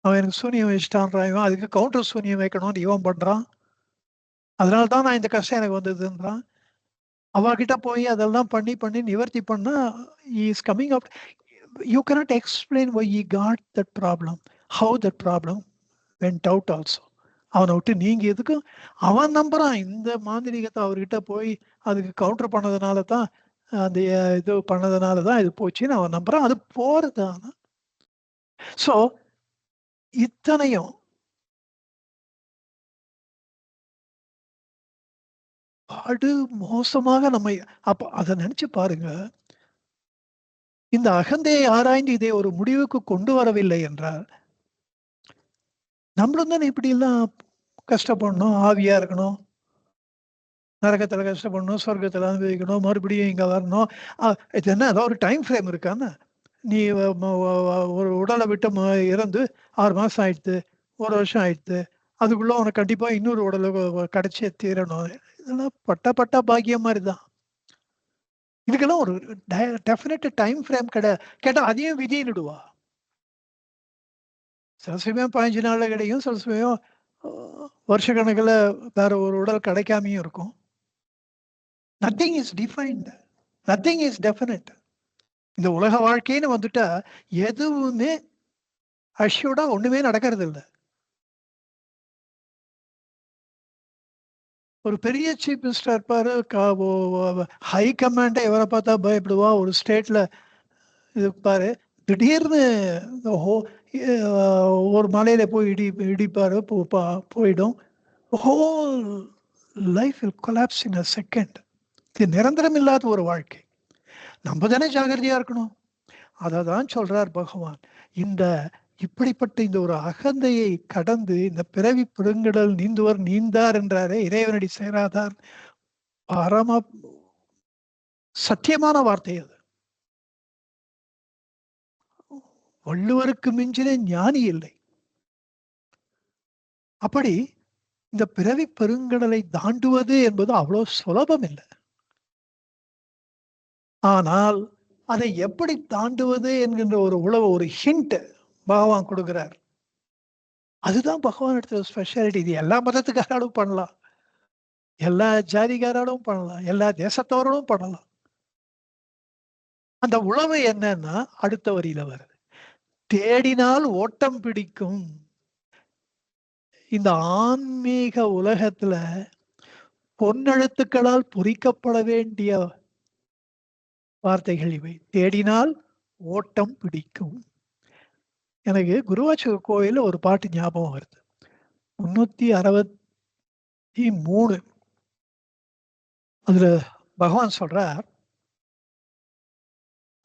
அவன் எனக்கு சூனியம் வச்சுட்டான்றான், இவன் அதுக்கு கவுண்டர் சூனியம் வைக்கணும்னு இவன் பண்றான். அதனாலதான் நான் இந்த கஷ்டம் எனக்கு வந்ததுன்றான். அவகிட்ட போய் அதெல்லாம் பண்ணி பண்ணி நிவர்த்தி பண்ணா is coming up. You cannot explain why he got that problem, how that problem went out also. அவனை விட்டு நீங்க எதுக்கும் அவன் நம்புறான். இந்த மாந்திரிகத்தை அவர்கிட்ட போய் அதுக்கு கவுண்டர் பண்ணதுனால தான் அந்த இது பண்ணதுனால தான் இது போச்சுன்னு அவன் நம்புறான். அது போறது. ஸோ இத்தனையும் படு மோசமாக நம்ம அப்ப அதை நினைச்சு பாருங்க. இந்த அகந்தையை ஆராய்ந்து இதை ஒரு முடிவுக்கு கொண்டு வரவில்லை என்றால் நம்மளும் தானே இப்படி எல்லாம் கஷ்டப்படணும், ஆவியா இருக்கணும், நரகத்துல கஷ்டப்படணும், சொர்க்கத்துல அனுபவிக்கணும், மறுபடியும் இங்க வரணும். இது என்ன ஏதாவது ஒரு டைம் ஃப்ரேம் இருக்கான்னு? நீ ஒரு உடலை விட்டு இறந்து 6 மாசம் ஆயிடுத்து, 1 வருஷம் ஆயிடுத்து, அதுக்குள்ள உனக்கு கண்டிப்பா இன்னொரு உடலை கிடைச்சே தீரணும். இதெல்லாம் பட்ட பாக்கியம் மாதிரிதான். இதுக்கெல்லாம் ஒரு டெஃபினட் டைம் ஃப்ரேம் கிடையாது. கேட்டா அதையும் விதியிடுவா. சில சமயம் 15 நாள்ல கிடைக்கும், சில சமயம் வருஷ கணக்குல வேற ஒரு உடல் கிடைக்காமையும் இருக்கும். Nothing is defined, nothing is definite. இந்த உலக வாழ்க்கைன்னு வந்துட்டா எதுவுமே அஷ்யூர்டா ஒண்ணுமே நடக்கிறது இல்லை. ஒரு பெரிய சீஃப் மினிஸ்டர் இருப்பாரு, ஹை கமாண்டை எவரை பார்த்தா பயப்படுவா. ஒரு ஸ்டேட்ல இருப்பாரு, திடீர்னு ஒரு மலையில போய் இடிப்பாரு, போயிடும். whole life will collapse in a second. இது நிரந்தரம் இல்லாத ஒரு வாழ்க்கை. நம்ம தானே ஜாகிரதையா இருக்கணும். அதை தான் சொல்றார் பகவான். இந்த இப்படிப்பட்ட இந்த ஒரு அகந்தையை கடந்து இந்த பிறவி பெருங்கடல் நீந்துவர் நீந்தார் என்றாரே, இறைவனடி சேராதார். பரம சத்தியமான வார்த்தை அது. வள்ளுவருக்கு மிஞ்சின ஞானி இல்லை. அப்படி இந்த பிறவி பெருங்கடலை தாண்டுவது என்பது அவ்வளவு சுலபம் இல்லை. ஆனால் அதை எப்படி தாண்டுவது என்கின்ற ஒரு ஒரு ஹிண்ட் பகவான் கொடுக்கிறார். அதுதான் பகவான் எடுத்த ஸ்பெஷாலிட்டி. இது எல்லா மதத்துக்காராலும் பண்ணலாம், எல்லா ஜாதிகாராலும் பண்ணலாம், எல்லா தேசத்தவர்களும் பண்ணலாம். அந்த உழவு என்னன்னா அடுத்த வரியில வருது. தேடினால் ஓட்டம் பிடிக்கும். இந்த ஆன்மீக உலகத்துல பொன்னெழுத்துக்களால் பொறிக்கப்பட வேண்டிய வார்த்தைகள் இவை. தேடினால் ஓட்டம் பிடிக்கும். எனக்கு குருவாச்சூர் கோயில ஒரு பாட்டு ஞாபகம் வருது. 363 அதுல பகவான் சொல்றார்,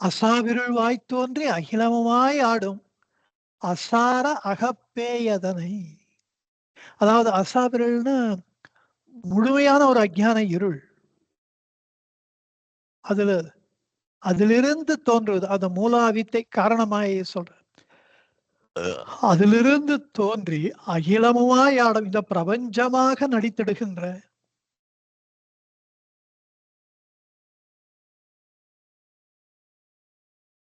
அசாவிருள் வாய் தோன்றி அகிலமாய் ஆடும் அசார அகப்பேயதனை. அதாவது அசாவிரல்னா முழுமையான ஒரு அஞ்ஞான இருள். அதிலிருந்து தோன்றுவது அந்த மூலாவித்தை காரணமாய் சொல்ற. அதிலிருந்து தோன்றி அகிலமுமாய் ஆடும் இந்த பிரபஞ்சமாக நடித்திடுகின்ற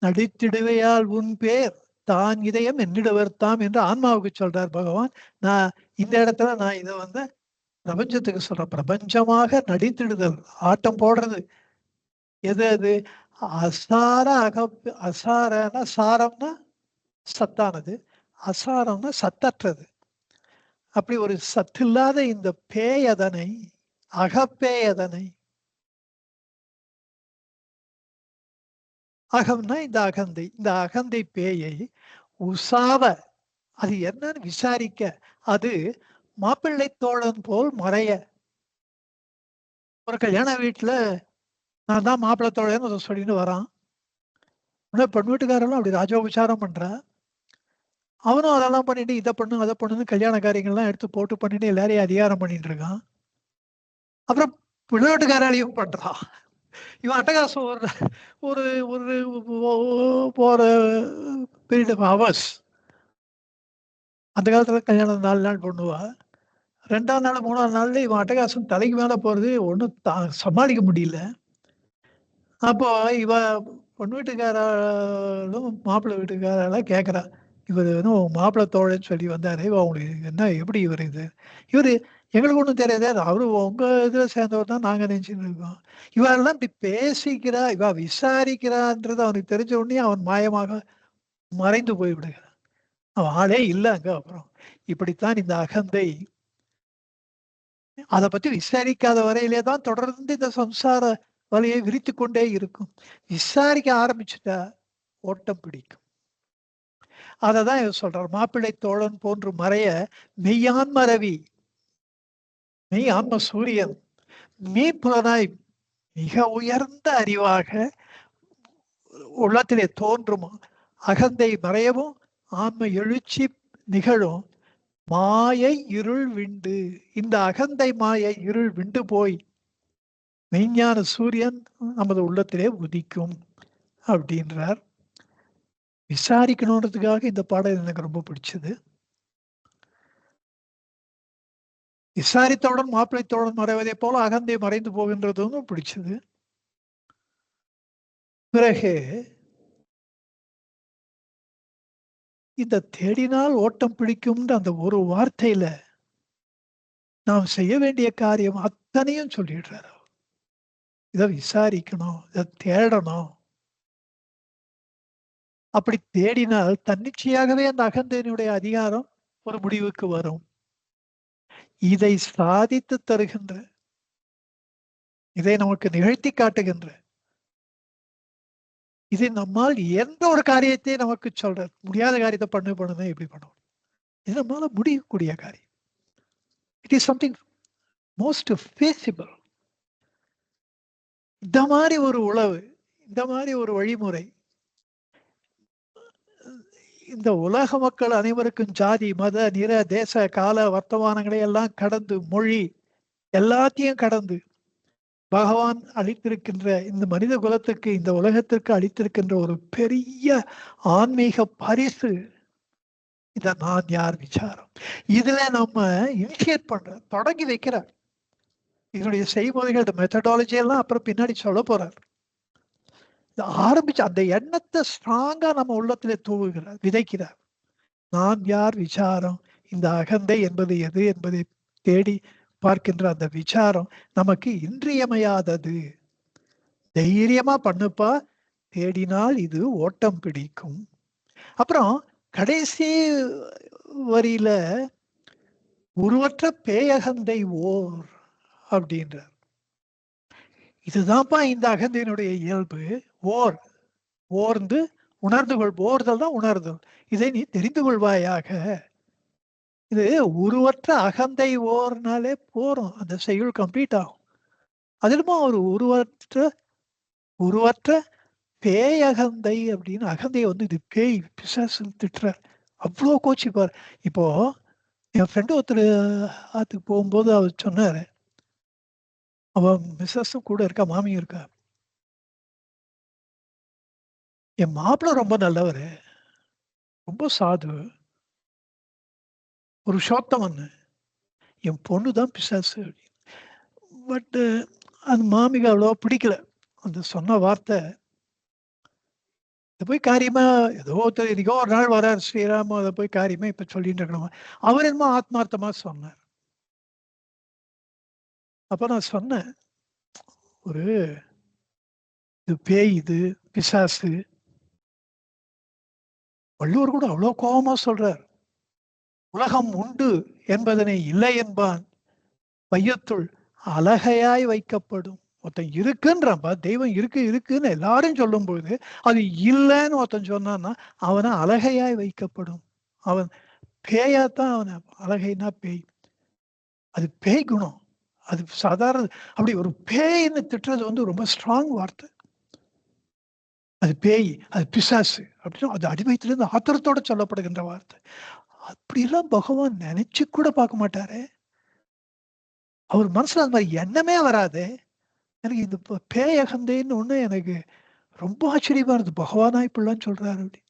நடித்திடுவையால் உன் பேர் தான் இதயம் என்னிடவர்த்தாம் என்று ஆன்மாவுக்கு சொல்றார் பகவான். நான் இந்த இடத்துல நான் இதை பிரபஞ்சத்துக்கு சொல்றேன். பிரபஞ்சமாக நடித்திடுதல், ஆட்டம் போடுறது எது? அது அசார அசாரனா சாரம்னா சத்தானது, அசாரம்னா சத்தற்றது. அப்படி ஒரு சத்தில்லாத இந்த பேயதனை, அகப்பேயதனை, அகம்னா இந்த அகந்தை, இந்த அகந்தை பேயை உசாவ அது என்னன்னு விசாரிக்க, அது மாப்பிள்ளை தோழன் போல் மறைய. ஒரு கல்யாண வீட்டுல நான் தான் மாப்பிள்ளை தோழன்னு சொல்லிட்டு வரான். பெண் வீட்டுக்காரெல்லாம் அப்படி ராஜோபச்சாரம் பண்ற. அவனும் அதெல்லாம் பண்ணிட்டு இதை பண்ணு அதை பண்ணுன்னு கல்யாண காரியங்கள்லாம் எடுத்து போட்டு பண்ணிட்டு எல்லாரையும் அதிகாரம் பண்ணிட்டு இருக்கான். அப்புறம் பிள்ளை வீட்டுக்காராலையும் பண்றான். இவன் அட்டகாசம் ஒரு ஒரு போற பீரியட் ஆஃப் ஹவர்ஸ். அந்த காலத்துல கல்யாணம் 4 நாள் பண்ணுவா. 2ஆம் நாள் 3ஆம் நாள்ல இவன் அட்டகாசம் தலைக்கு மேல போறது ஒன்றும் சமாளிக்க முடியல. அப்போ இவ பொண்ணு வீட்டுக்காரும் மாப்பிள்ளை வீட்டுக்காரெல்லாம் கேட்குறா, இவர் மாப்பிள்ளை தோழன்னு சொல்லி வந்தாரு, உங்களுக்கு என்ன எப்படி இவர் இவர் எங்களுக்கு ஒன்றும் தெரியாது, அவரு உங்க இதுல சேர்ந்தவர் தான் நாங்க நினைச்சுட்டு இருக்கோம். இவரெல்லாம் இப்படி பேசிக்கிறா, இவ விசாரிக்கிறான்றது அவனுக்கு தெரிஞ்ச உடனே அவன் மாயமாக மறைந்து போய் விடுகிறான். அவன் ஆளே இல்லை அங்க. அப்புறம் இப்படித்தான் இந்த அகந்தை அதை பத்தி விசாரிக்காத வரையிலே தான் தொடர்ந்து இந்த சம்சார வலையை விரித்து கொண்டே இருக்கும். விசாரிக்க ஆரம்பிச்சுட்டா ஓட்டம் பிடிக்கும். அததான் இவர் சொல்றார், மாப்பிள்ளை தோழன் போன்று மறைய மெய்யான் மரவி, மெய் ஆன்ம சூரியன் மீப்புலனாய் மிக உயர்ந்த அறிவாக உள்ளத்திலே தோன்றும் அகந்தை மறையவும் ஆன்ம எழுச்சி நிகழும் மாயை இருள் விண்டு. இந்த அகந்தை மாயை இருள் விண்டு போய் மெய்ஞான சூரியன் நமது உள்ளத்திலே உதிக்கும் அப்படின்றார். விசாரிக்கணுன்றதுக்காக இந்த பாடல் எனக்கு ரொம்ப பிடிச்சது. விசாரித்தவுடன் மாப்பிள்ளை தோழன் மறைவதை போல அகந்தை மறைந்து போகின்றதும் பிடிச்சது. பிறகு இந்த தேடினால் ஓட்டம் பிடிக்கும்ன்ற அந்த ஒரு வார்த்தையில நாம் செய்ய வேண்டிய காரியம் அத்தனையும் சொல்லிடுறாரு. இதை விசாரிக்கணும், இதை தேடணும். அப்படி தேடினால் தன்னிச்சையாகவே அந்த அகந்தையினுடைய அதிகாரம் ஒரு முடிவுக்கு வரும். இதை சாதித்து தருகின்ற, இதை நமக்கு நிகழ்த்தி காட்டுகின்ற, இது நம்மால் எந்த ஒரு காரியத்தை நமக்கு சொல்ற, முடியாத காரியத்தை பண்ணுமே எப்படி பண்ணுவோம், இது நம்மளால முடியக்கூடிய காரியம். It is something most feasible. இந்த மாதிரி ஒரு உளவு, இந்த மாதிரி ஒரு வழிமுறை இந்த உலக மக்கள் அனைவருக்கும் ஜாதி, மத, நிற, தேச, கால, வர்த்தமானங்களை எல்லாம் கடந்து, மொழி எல்லாத்தையும் கடந்து பகவான் அளித்திருக்கின்ற இந்த மனித குலத்துக்கு, இந்த உலகத்திற்கு அளித்திருக்கின்ற ஒரு பெரிய ஆன்மீக பரிசு இந்த நான் யார் விசாரம். இதுல நம்ம இனிஷியேட் பண்ற, தொடங்கி வைக்கிறார். இதனுடைய செய்முறைகள், மெத்தடாலஜி எல்லாம் அப்புறம் பின்னாடி சொல்ல போறார். ஆரம்பிச்சு அந்த எண்ணத்தை ஸ்ட்ராங்கா நம்ம உள்ளத்துல தூவுகிறார், விதைக்கிறார். நான் யார் விசாரம், இந்த அகந்தை என்பது எது என்பதை தேடி பார்க்கின்ற அந்த விசாரம் நமக்கு இன்றியமையாதது. தைரியமா பண்ணுப்பா, தேடினால் இது ஓட்டம் பிடிக்கும். அப்புறம் கடைசி வரியில உருவற்ற பேயகந்தை ஓர் அப்படின்றார். இதுதான்ப்பா இந்த அகந்தையினுடைய இயல்பு. ஓர்ந்து உணர்ந்து கொள், ஓர்தல் தான் உணர்தல். இதை நீ தெரிந்து கொள்வாயாக. இது உருவற்ற அகந்தை ஓர்னாலே போறோம், அந்த செய்யுள் கம்ப்ளீட் ஆகும். அதிலுமா ஒரு உருவற்ற பேயகந்தை அப்படின்னு அகந்தையை வந்து இது பேய் பிசாசு திட்டுறார். அவ்வளோ கோச்சிப்பார். இப்போ என் ஃப்ரெண்டு ஒருத்தர் ஆத்துக்கு போகும்போது அவர் சொன்னாரு, அவன் மிஸ்ஸஸும் கூட இருக்கா, மாமியும் இருக்கா. என் மாப்பிள்ள ரொம்ப நல்லவர், ரொம்ப சாது, ஒரு சோத்தமன், என் பொண்ணு தான் பிசாசு. பட் அந்த மாமிக்கு அவ்வளோ பிடிக்கல அந்த சொன்ன வார்த்தை. இதை போய் காரியமா ஏதோ ஒருத்தர் இதுக்கோ ஒரு நாள் வரார் ஸ்ரீராம, அதை போய் காரியமா இப்ப சொல்லிட்டு இருக்கணுமா? அவர் என்னமோ ஆத்மார்த்தமா சொன்னார். அப்ப நான் சொன்னேன், ஒரு இது பேய், இது பிசாசு. வள்ளுவர் கூட அவ்வளவு கோபமா சொல்றார். உலகம் உண்டு என்பதனை இல்லை என்பான், வையத்துள் அழகையாய் வைக்கப்படும். ஒருத்தன் இருக்குன்றான்பா, தெய்வம் இருக்குன்னு எல்லாரும் சொல்லும் பொழுது அது இல்லைன்னு ஒருத்தன் சொன்னான்னா அவனை அழகையாய் வைக்கப்படும். அவன் பேயாத்தான். அவனை அழகைன்னா பேய், அது பேய் குணம். அது சாதாரண அப்படி ஒரு பேய்ன்னு திட்டுறது வந்து ரொம்ப ஸ்ட்ராங் வார்த்தை. அது பேய், அது பிசாசு அப்படின்னு அது அடிமைத்திலிருந்து ஆத்திரத்தோட சொல்லப்படுகின்ற வார்த்தை. அப்படிலாம் பகவான் நினைச்சு கூட பார்க்க மாட்டாரு. அவர் மனசுல அந்த மாதிரி எண்ணமே வராது. எனக்கு இந்த பேயகந்தைன்னு ஒண்ணு எனக்கு ரொம்ப ஆச்சரியமா இருந்தது. பகவானா இப்படிலாம் சொல்றாரு அப்படி.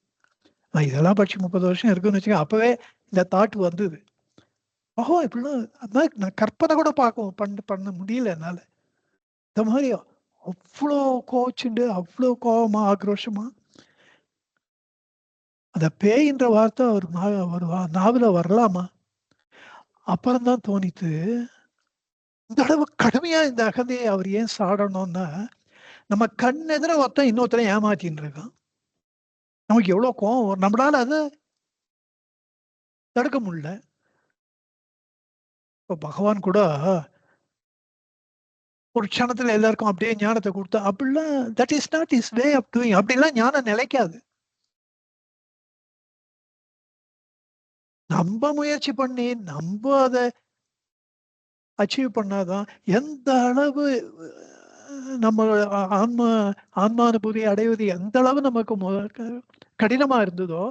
நான் இதெல்லாம் படிச்சு 30 வருஷம் இருக்குன்னு வச்சுக்க, அப்பவே இந்த தாட் வந்தது. பகவான் இப்படிலாம் அந்த மாதிரி நான் கற்பனை கூட பண்ண முடியல என்னால. இந்த மாதிரி அவ்வளோ கோச்சுண்டு, அவ்வளோ கோபமா, ஆக்ரோஷமா அந்த பேயின்ற வார்த்தை அவர் நாவல வரலாமா? அப்புறம்தான் தோணித்து, இந்த அளவு கடுமையா இந்த அகந்தையை அவர் ஏன் சாடணும்னா, நம்ம கண் எதிர ஒருத்தன் இன்னொருத்தரை ஏமாத்தின்னு இருக்கான். நமக்கு எவ்வளவு கோவம் வரும். நம்மளால அதை தடுக்க முடியல. இப்போ பகவான் கூட ஒரு க்ஷணத்துல எல்லாருக்கும் அப்படியே ஞானத்தை கொடுத்தா, அப்படிலாம் that is not is way of doing. அப்படிலாம் ஞானம் நிலைக்காது. நம்ம முயற்சி பண்ணி நம்ம அதை அச்சீவ் பண்ணாதான் எந்த அளவு நம்ம ஆன்மானுபூதி அடைவது எந்த அளவு நமக்கு கடினமா இருந்ததோ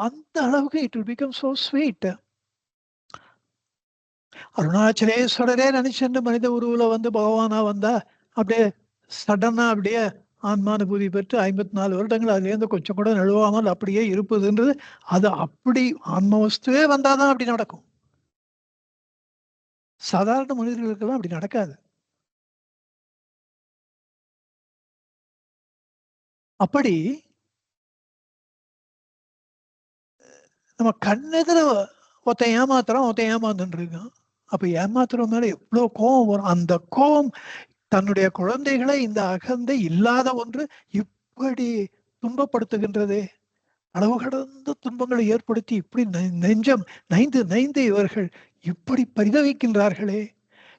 அந்த அளவுக்கு it will become so sweet. அருணாச்சலேஸ்வரரே நினைச்சுட்டு மனித உருவுல வந்து பகவானா வந்தா அப்படியே சடனா அப்படியே ஆன்மானுபூதி பெற்று 54 வருடங்கள் அதுல இருந்து கொஞ்சம் கூட நழுவாமல் அப்படியே இருப்பதுன்றது, அது அப்படி ஆன்மவஸ்துவே வந்தாதான் அப்படி நடக்கும். சாதாரண மனிதர்களுக்கெல்லாம் அப்படி நடக்காது. அப்படி நம்ம கண்ணெதிர ஒருத்தன் ஏமாந்துட்டு இருக்கான். அப்ப ஏமாத்துறவன் மேல எவ்வளவு கோபம் வரும். அந்த கோபம் தன்னுடைய குழந்தைகளை இந்த அகந்தை இல்லாத ஒன்று இப்படி துன்பப்படுத்துகின்றதே, அளவு கடந்த துன்பங்களை ஏற்படுத்தி இப்படி நெஞ்சம் நைந்து இவர்கள் இப்படி பரிதவிக்கின்றார்களே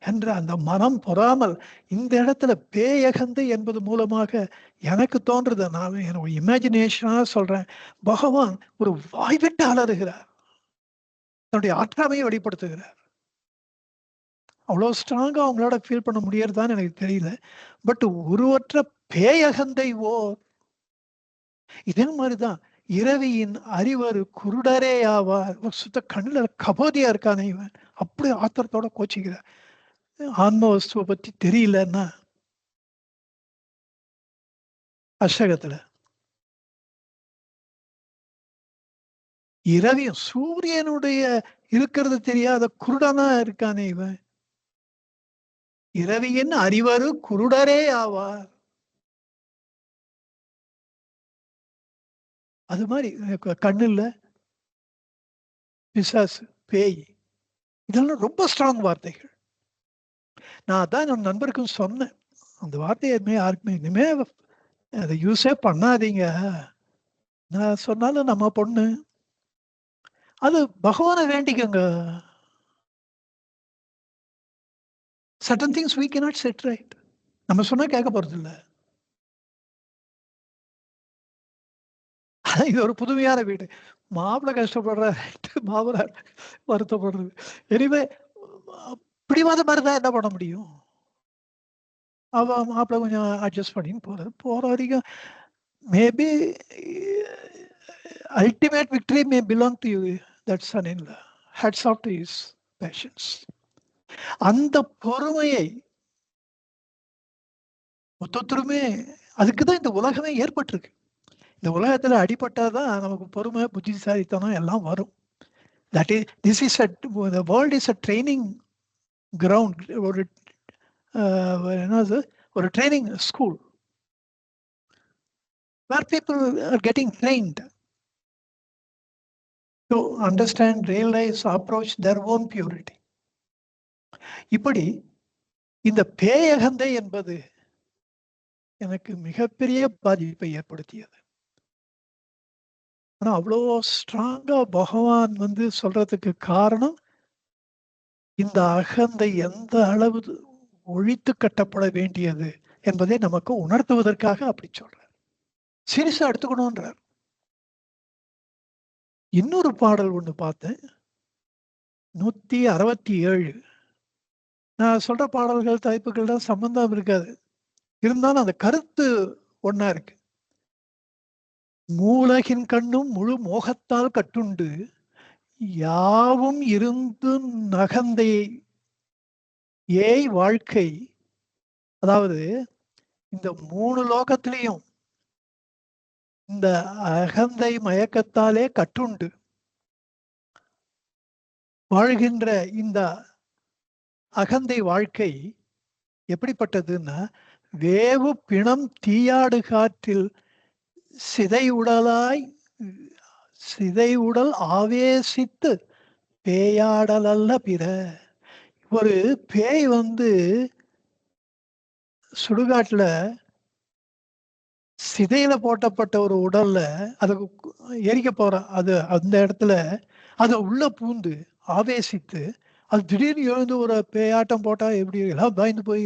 என்ற அந்த மனம் பொறாமல் இந்த இடத்துல பேயகந்தை என்பது மூலமாக எனக்கு தோன்றது, நான் என்னோட இமேஜினேஷனா சொல்றேன், பகவான் ஒரு வாய்விட்டு அலறுகிறார், தன்னுடைய ஆற்றாமையை வெளிப்படுத்துகிறார். அவ்வளோ ஸ்ட்ராங்கா அவங்களோட ஃபீல் பண்ண முடியறதான்னு எனக்கு தெரியல. பட் உருவற்ற பேயகந்தை ஓர் இதே மாதிரிதான் இரவியின் அறிவரு குருடரே ஆவார். சுத்த கண்ணுல கபோதியா இருக்கானே இவன், அப்படி ஆத்திரத்தோட கோச்சிக்கிற. ஆன்ம வஸ்துவை பத்தி தெரியலன்னா அஷ்டகத்துல இரவியும் சூரியனுடைய இருக்கிறது தெரியாத குருடனா இருக்கானே இவன். இரவியின் அறிவரு குருடரே ஆவார். அது மாதிரி கண்ணு இல்ல, பிசாசு, பேய், இதெல்லாம் ரொம்ப ஸ்ட்ராங் வார்த்தைகள். நான் அதான் என் நண்பருக்கும் சொன்னேன், அந்த வார்த்தையை யாருக்குமே இனிமே அதை யூஸே பண்ணாதீங்க. நான் சொன்னாலும் நம்ம பொண்ணு அது பகவானை வேண்டிக்கங்க. Certain things we cannot set right. நம்ம சொன்னா கேட்க போறது இல்லை. இது ஒரு புதுமையான வீடு. மாப்பிள்ளை கஷ்டப்படுற, மாமனார் வருத்தப்படுறது. எனிவே பிடிவாத மாதிரி தான் என்ன பண்ண முடியும்? அவ மாப்பிள்ளை கொஞ்சம் அட்ஜஸ்ட் பண்ணின்னு போற வரைக்கும் maybe ultimate victory may belong to you that son in law. Hats off to his patience. அந்த பொறுமையை மொத்தத்திலுமே அதுக்குதான் இந்த உலகமே ஏற்பட்டிருக்கு. இந்த உலகத்துல அடிபட்டாதான் நமக்கு பொறுமை, புத்திசாலித்தனம் எல்லாம் வரும். That is this is the world is a training ground. ஒரு என்னது, ஒரு training school where people are getting trained to understand, realize, approach their own purity. இப்படி இந்த பேயகந்தை என்பது எனக்கு மிகப்பெரிய பாதிப்பை ஏற்படுத்தியது. ஆனா அவ்வளோ ஸ்ட்ராங்கா பகவான் சொல்றதுக்கு காரணம் இந்த அகந்தை எந்த அளவு ஒழித்து கட்டப்பட வேண்டியது என்பதை நமக்கு உணர்த்துவதற்காக அப்படி சொல்றார். சீரியஸா எடுத்துக்கணும்ன்றார். இன்னொரு பாடல் ஒண்ணு பார்த்தேன், 167. நான் சொல்ற பாடல்கள் தலைப்புகள் தான் சம்பந்தம் இருக்காது, இருந்தாலும் அந்த கருத்து ஒன்னா இருக்கு. மூலகின் கண்ணும் முழு மோகத்தால் கட்டுண்டு யாவும் இருந்து நகந்தை ஏய் வாழ்க்கை. அதாவது இந்த 3 லோகத்திலையும் இந்த அகந்தை மயக்கத்தாலே கட்டுண்டு வாழ்கின்ற இந்த அகந்தை வாழ்க்கை எப்படிப்பட்டதுன்னா, வேவு பிணம் தீயாடு காற்றில் சிதை உடல் ஆவேசித்து பேயாடல் அல்ல பிற. ஒரு பேய் சுடுகாட்டுல சிதையில போட்டப்பட்ட ஒரு உடல்ல அது எரிக்க போற, அது அந்த இடத்துல அதை உள்ள பூந்து ஆவேசித்து அது திடீர்னு எழுந்து ஒரு பேயாட்டம் போட்டா எப்படி எல்லாம் பயந்து போய்,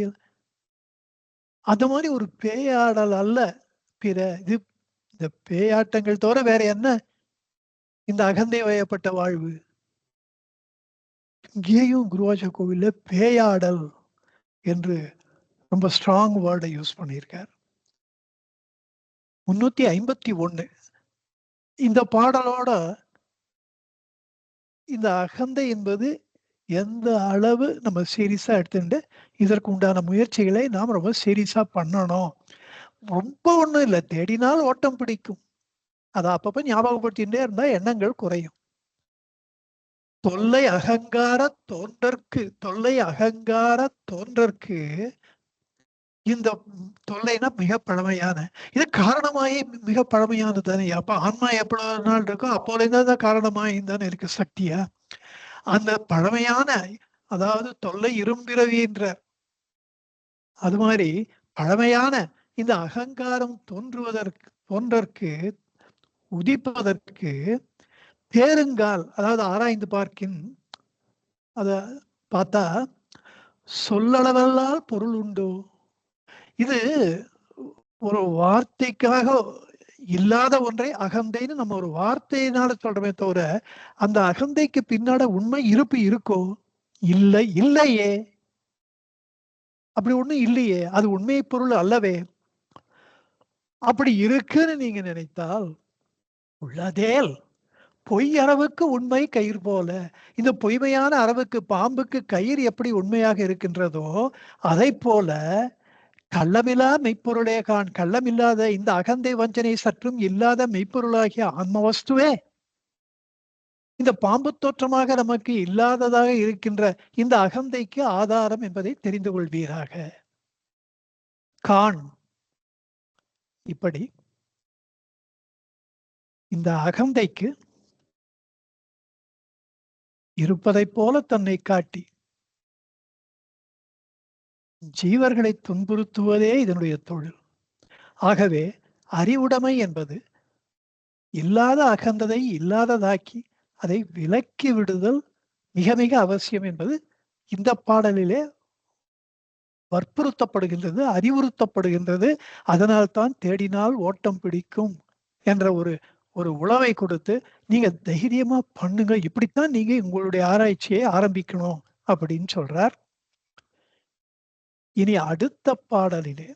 அந்த மாதிரி ஒரு பேயாடல் அல்ல பிற. இது இந்த பேயாட்டங்கள் தவிர வேற என்ன இந்த அகந்தை வயப்பட்ட வாழ்வு? இங்கேயும் குருவாச்ச கோவில்ல பேயாடல் என்று ரொம்ப ஸ்ட்ராங் வேர்டை யூஸ் பண்ணியிருக்கார். 351 இந்த பாடலோட இந்த அகந்தை என்பது எந்த அளவு நம்ம சீரியஸா எடுத்துட்டு இதற்கு உண்டான முயற்சிகளை நாம் ரொம்ப சீரியஸா பண்ணணும். ரொம்ப ஒண்ணும் இல்லை, தேடினால் ஓட்டம் பிடிக்கும். அதை அப்பப்ப ஞாபகப்படுத்திகிட்டே இருந்தா எண்ணங்கள் குறையும். தொல்லை அகங்கார தோன்றற்கு இந்த தொல்லைனா மிக பழமையான, இது காரணமாயே மிக பழமையானது தானே. அப்ப ஆன்மா எவ்வளவு நாள் இருக்கோ அப்போலேருந்து காரணமாயும் தானே இருக்கு சக்தியா. அந்த பழமையான, அதாவது தொல்லை இரும்பிறவின்ற அது மாதிரி பழமையான இந்த அகங்காரம் தோன்றற்கு உதிப்பதற்கு பேருங்கால், அதாவது ஆராய்ந்து பார்க்கின், அத பார்த்தா சொல்லளவல்லால் பொருள் உண்டோ. இது ஒரு வார்த்தைக்காக இல்லாத ஒன்றை அகந்தைன்னு நம்ம ஒரு வார்த்தையினால சொல்றமே தவிர அந்த அகந்தைக்கு பின்னாட உண்மை இருப்பு இருக்கோ? இல்லையே. அப்படி ஒண்ணும் இல்லையே, அது உண்மை பொருள் அல்லவே. அப்படி இருக்குன்னு நீங்க நினைத்தால் உள்ளதேல் பொய் அரவுக்கு உண்மை கயிறு போல. இந்த பொய்மையான அரவுக்கு, பாம்புக்கு கயிறு எப்படி உண்மையாக இருக்கின்றதோ அதை போல கள்ளமில்லா மெய்ப்பொருளே காண். கள்ளமில்லாத இந்த அகந்தை வஞ்சனை சற்றும் இல்லாத மெய்ப்பொருளாகிய ஆன்மவஸ்துவே இந்த பாம்பு தோற்றமாக நமக்கு இல்லாததாக இருக்கின்ற இந்த அகந்தைக்கு ஆதாரம் என்பதை தெரிந்து கொள்வீராக. காண். இப்படி இந்த அகந்தைக்கு இருப்பதைப் போல தன்னை காட்டி ஜீவர்களை துன்புறுத்துவதே இதனுடைய தொழில். ஆகவே அறிவுடைமை என்பது இல்லாத அகந்ததை இல்லாததாக்கி அதை விலக்கி விடுதல் மிக மிக அவசியம் என்பது இந்த பாடலிலே வற்புறுத்தப்படுகின்றது, அறிவுறுத்தப்படுகின்றது. அதனால்தான் தேடினால் ஓட்டம் பிடிக்கும் என்ற ஒரு உளவை கொடுத்து நீங்க தைரியமா பண்ணுங்க, இப்படித்தான் நீங்க உங்களுடைய ஆராய்ச்சியை ஆரம்பிக்கணும் அப்படின்னு சொல்றார். இனி அடுத்த பாடலிலே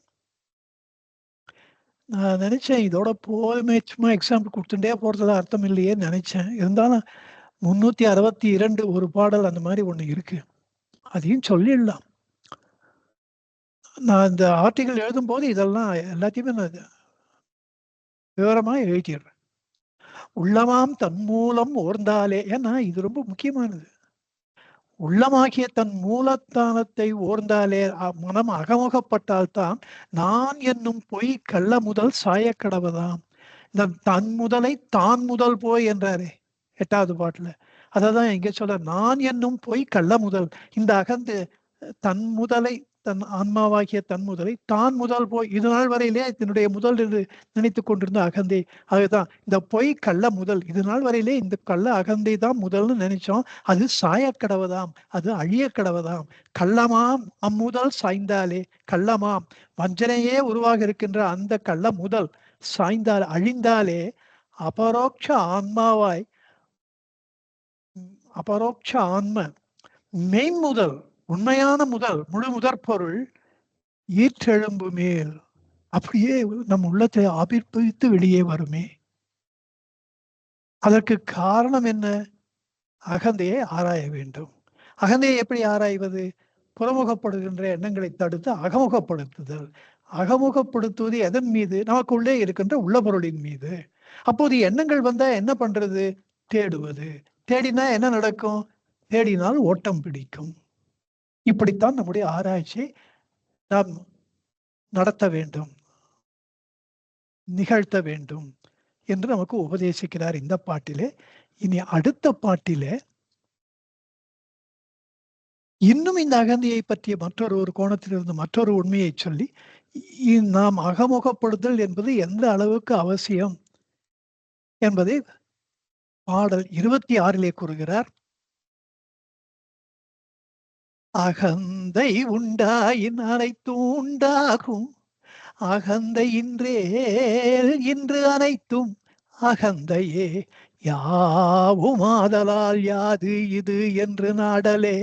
நான் நினைச்சேன் இதோட போதுமே, சும்மா எக்ஸாம்பிள் கொடுத்துட்டே போறதுல அர்த்தம் இல்லையே நினைச்சேன். இருந்தாலும் 362 ஒரு பாடல் அந்த மாதிரி ஒண்ணு இருக்கு, அதையும் சொல்லிடலாம். நான் இந்த ஆர்டிகல் எழுதும் போது இதெல்லாம் எல்லாத்தையுமே நான் விவரமா எழுதிடுறேன். உள்ளமாம் தன் மூலம் ஓர்ந்தாலே, ஏன்னா இது ரொம்ப முக்கியமானது. உள்ளமாகிய தன் மூலத்தானத்தை ஓர்ந்தாலே மனம் அகமுகப்பட்டால்தான் நான் என்னும் பொய் கள்ள முதல் சாயக்கடவதாம். இந்த தன் முதலை தான் முதல் போய் என்றாரே 8வது பாட்டுல, அததான் இங்க சொல்ற. நான் என்னும் பொய் கள்ள முதல். இந்த அகந்து தன் முதலை, தன் ஆன்மாவாகிய தன் முதலை தான் முதல் போய் இது நாள் வரையிலே இதனுடைய முதல் என்று நினைத்து கொண்டிருந்த அகந்தை. அதுதான் இந்த பொய் கள்ள முதல். இது நாள் வரையிலே இந்த கள்ள அகந்தை தான் முதல்னு நினைச்சோம். அது சாயக்கடவதாம், அது அழிய கடவதாம். கள்ளமாம் அம்முதல் சாய்ந்தாலே, கள்ளமாம் வஞ்சனையே உருவாக இருக்கின்ற அந்த கள்ள முதல் சாய்ந்தால் அழிந்தாலே அபரோக்ஷ ஆன்மாவாய், அபரோக்ஷ ஆன்ம மெய்முதல் உண்மையான முதல் முழு முதற் பொருள் ஈற்றெழும்பு மேல் அப்படியே நம் உள்ளத்தை ஆபிர்பித்து வெளியே வருமே. அதற்கு காரணம் என்ன? அகந்தையை ஆராய வேண்டும். அகந்தையை எப்படி ஆராய்வது? புறமுகப்படுகின்ற எண்ணங்களை தடுத்து அகமுகப்படுத்துதல். அகமுகப்படுத்துவது எதன் மீது? நமக்குள்ளே இருக்கின்ற உள்ள பொருளின் மீது. அப்போது எண்ணங்கள் வந்தா என்ன பண்றது? தேடுவது. தேடினா என்ன நடக்கும்? தேடினால் ஓட்டம் பிடிக்கும். இப்படித்தான் நம்முடைய ஆராய்ச்சி நாம் நடத்த வேண்டும், நிகழ்த்த வேண்டும் என்று நமக்கு உபதேசிக்கிறார் இந்த பாட்டிலே. இனி அடுத்த பாட்டிலே இன்னும் இந்த அகந்தையை பற்றிய மற்றொரு கோணத்திலிருந்து மற்றொரு உண்மையை சொல்லி நாம் அகமுகப்படுதல் என்பது எந்த அளவுக்கு அவசியம் என்பதை பாடல் 26 கூறுகிறார். அகந்தை உண்டாயின் அனைத்தும் உண்டாகும், அகந்தை இன்று அனைத்தும் அகந்தையே, யாவுமாதலால் யாது இது என்று நாடலே,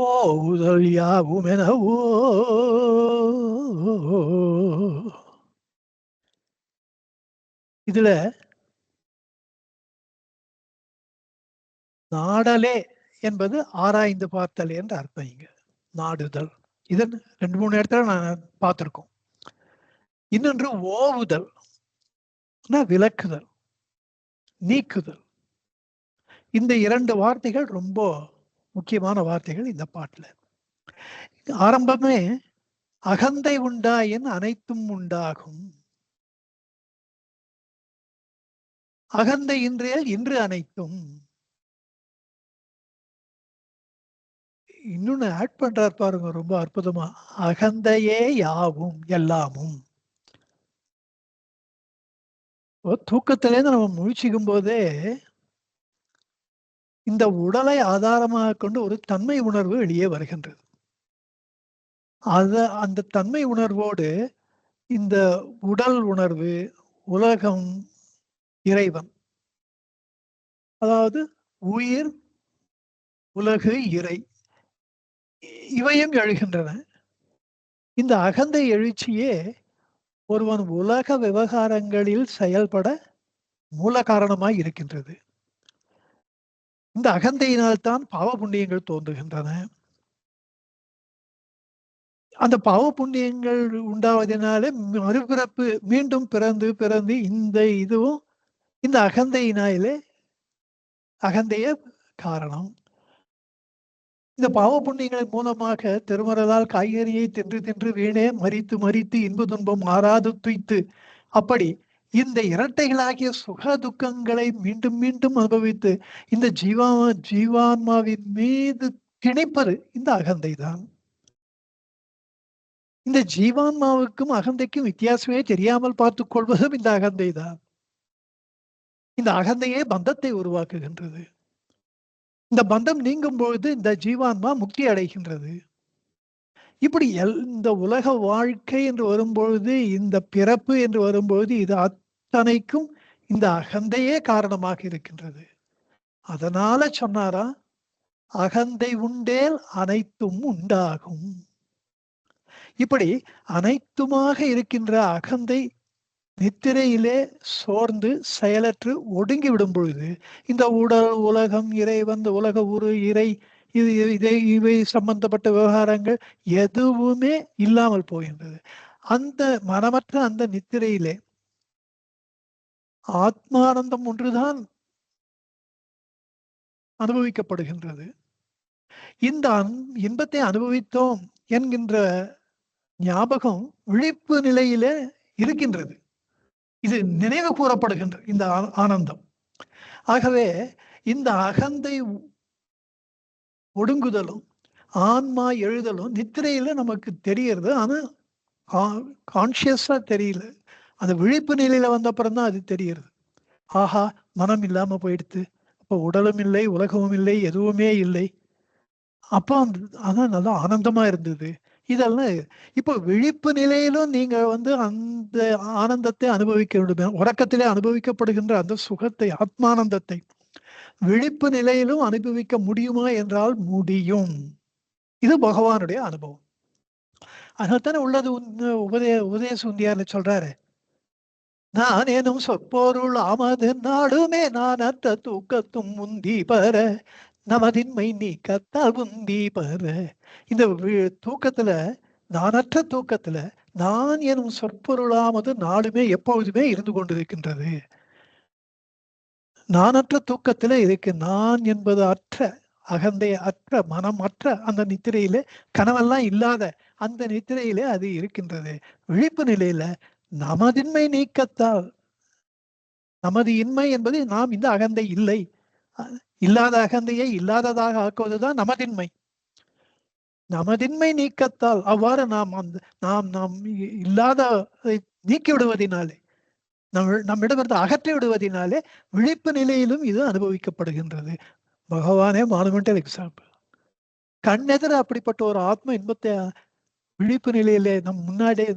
ஓவுதல் யாவும் எனவோ. இதுல நாடலே என்பது ஆராய்ந்து பார்த்தல் என்று அர்த்தம். இங்க நாடுதல் இது 2-3 இடத்துல நான் பார்த்திருக்கோம். இன்னொன்று ஓவுதல், விலக்குதல், நீக்குதல். இந்த 2 வார்த்தைகள் ரொம்ப முக்கியமான வார்த்தைகள் இந்த பாட்டுல. ஆரம்பமே அகந்தை உண்டாயின் அனைத்தும் உண்டாகும், அகந்தை இன்று அனைத்தும். இன்னொன்னு ஆட் பண்றார் பாருங்க ரொம்ப அற்புதமா, அகந்தையே யாவும் எல்லாமும். தூக்கத்திலேருந்து நம்ம முழிச்சிக்கும் போதே இந்த உடலை ஆதாரமாக கொண்டு ஒரு தன்மை உணர்வு வெளியே வருகின்றது. அந்த தன்மை உணர்வோடு இந்த உடல் உணர்வு, உலகம், இறைவன், அதாவது உயிர், உலகு, இறை, இவையும் எழுகின்றன. இந்த அகந்தை எழுச்சியே ஒருவன் உலக விவகாரங்களில் செயல்பட மூல காரணமாய் இருக்கின்றது. இந்த அகந்தையினால் தான் பாவ புண்ணியங்கள் தோன்றுகின்றன. அந்த பாவ புண்ணியங்கள் உண்டாவதனாலே மறுபிறப்பு மீண்டும் பிறந்து பிறந்து இதுவும் இந்த அகந்தைய காரணம். இந்த பாவ புண்ணியங்களின் மூலமாக திருமறலால் காய்கறியை தின்று தின்று வீணே மறித்து மறித்து இன்ப துன்பம் மாறாது துய்த்து, அப்படி இந்த இரட்டைகளாகிய சுக துக்கங்களை மீண்டும் மீண்டும் அனுபவித்து இந்த ஜீவான்மாவின் மீது திணிப்பது இந்த அகந்தை தான். இந்த ஜீவான்மாவுக்கும் அகந்தைக்கும் வித்தியாசமே தெரியாமல் பார்த்துக் கொள்வதும் இந்த அகந்தை தான். இந்த அகந்தையே பந்தத்தை உருவாக்குகின்றது. இந்த பந்தம் நீங்கும் பொழுது இந்த ஜீவான்மா முக்தி அடைகின்றது. இப்படி இந்த உலக வாழ்க்கை என்று வரும்பொழுது, இந்த பிறப்பு என்று வரும்பொழுது, இது அத்தனைக்கும் இந்த அகந்தையே காரணமாக இருக்கின்றது. அதனால சொன்னாரா, அகந்தை உண்டேல் அனைத்தும் உண்டாகும். இப்படி அனைத்துமாக இருக்கின்ற அகந்தை நித்திரையிலே சோர்ந்து செயலற்று ஒடுங்கி விடும் பொழுது, இந்த உடல், உலகம், இறைவன், உலக உரு, இறை, இவை சம்பந்தப்பட்ட விவகாரங்கள் எதுவுமே இல்லாமல் போகின்றது. அந்த மனமற்ற அந்த நித்திரையிலே ஆத்மானந்தம் ஒன்றுதான் அனுபவிக்கப்படுகின்றது. இந்த இன்பத்தை அனுபவித்தோம் என்கின்ற ஞாபகம் விழிப்பு நிலையிலே இருக்கின்றது. இது நினைவு கூறப்படுகின்ற இந்த ஆனந்தம். ஆகவே இந்த அகந்தை ஒடுங்குதலும் ஆன்மா எழுதலும் நித்திரையில நமக்கு தெரியறது. ஆனா கான்சியஸா தெரியல. அந்த விழிப்பு நிலையில வந்த அப்புறம் தான் அது தெரியுது. ஆஹா, மனம் இல்லாம போயிடுத்து, அப்ப உடலும் இல்லை, உலகமும் இல்லை, எதுவுமே இல்லை. அப்போ அதான் நல்லா ஆனந்தமா இருந்தது. இதெல்லாம் இப்போ விழிப்பு நிலையிலும் நீங்க அந்த ஆனந்தத்தை அனுபவிக்க வேண்டும். உறக்கத்திலே அனுபவிக்கப்படுகின்ற அந்த சுகத்தை, ஆத்மானந்தத்தை விழிப்பு நிலையிலும் அனுபவிக்க முடியுமா என்றால் முடியும். இது பகவானுடைய அனுபவம். அதனால்தானே உள்ளது உதய சுந்தியார்ல சொல்றாரு, நான் எனும் சொற்பொருள் ஆமது நாடுமே நான் அற்ற தூக்கத்தும் முந்தி பெற நமதின்மை நீக்கத்தால் முந்தி பெற. இந்த தூக்கத்துல, நானற்ற தூக்கத்துல நான் எனும் சொற்பொருளாமது நாடுமே எப்பொழுதுமே இருந்து கொண்டிருக்கின்றது. நானற்ற தூக்கத்திலே இருக்கு. நான் என்பது அற்ற, அகந்தை அற்ற, மனம் அற்ற அந்த நித்திரையிலே, கனவெல்லாம் இல்லாத அந்த நித்திரையிலே அது இருக்கின்றது. விழிப்பு நிலையில நமதின்மை நீக்கத்தால், நமது இன்மை என்பது நாம் இந்த அகந்தை இல்லை, இல்லாத அகந்தையை இல்லாததாக ஆக்குவதுதான் நமதின்மை. நமதின்மை நீக்கத்தால் அவ்வாறு நாம் இல்லாத நீக்கி விடுவதினாலே, நம்மிடமிருந்து அகற்றி விடுவதினாலே விழிப்பு நிலையிலும் இது அனுபவிக்கப்படுகின்றது. பகவானே மானுமெண்டல் எக்ஸாம்பிள். கண்ணெதிர அப்படிப்பட்ட ஒரு ஆத்ம இன்பத்தை விழிப்பு நிலையிலே நம் முன்னாடியே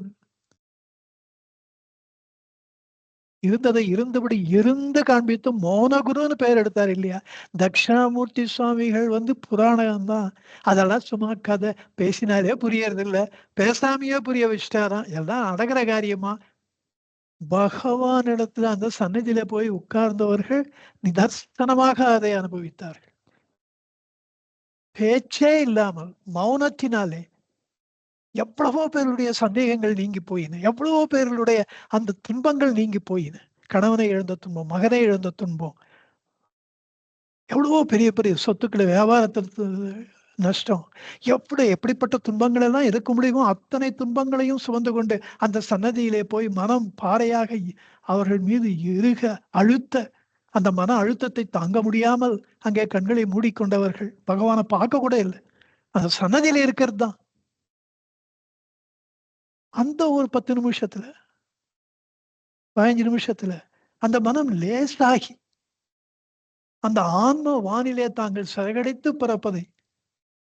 இருந்ததை இருந்தபடி இருந்து காண்பித்து மௌனகுருன்னு பெயர் எடுத்தார் இல்லையா? தட்சிணாமூர்த்தி சுவாமிகள் புராணம் தான். அதெல்லாம் சும்மா கதை, பேசினாலே புரியறது இல்லை, பேசாமையே புரிய வச்சுட்டாராம். எல்லாம் அடகிற காரியமா? பகவானிடத்துல அந்த சன்னதியில போய் உட்கார்ந்தவர்கள் நிதர்சனமாக அதை அனுபவித்தார்கள். பேச்சே இல்லாமல் மௌனத்தினாலே எவ்வளவோ பேருடைய சந்தேகங்கள் நீங்கி போயின, எவ்வளவோ பேர்களுடைய அந்த துன்பங்கள் நீங்கி போயின. கணவனை இழந்த துன்பம், மகனை இழந்த துன்பம், எவ்வளவோ பெரிய பெரிய சொத்துக்களை வியாபாரத்திற்கு நஷ்டம், எப்படிப்பட்ட துன்பங்கள் எல்லாம் இருக்க முடியுமோ அத்தனை துன்பங்களையும் சுமந்து கொண்டு அந்த சன்னதியிலே போய் மனம் பாறையாக அவர்கள் மீது இருக அழுத்த, அந்த மன அழுத்தத்தை தாங்க முடியாமல் அங்கே கண்களை மூடிக்கொண்டவர்கள் பகவானை பார்க்க கூட இல்லை, அந்த சன்னதியில இருக்கிறது தான். அந்த ஒரு 10 நிமிஷத்துல 15 நிமிஷத்துல அந்த மனம் லேசாகி அந்த ஆன்ம வானிலே தாங்கள் சிறகடைத்து பிறப்பதை,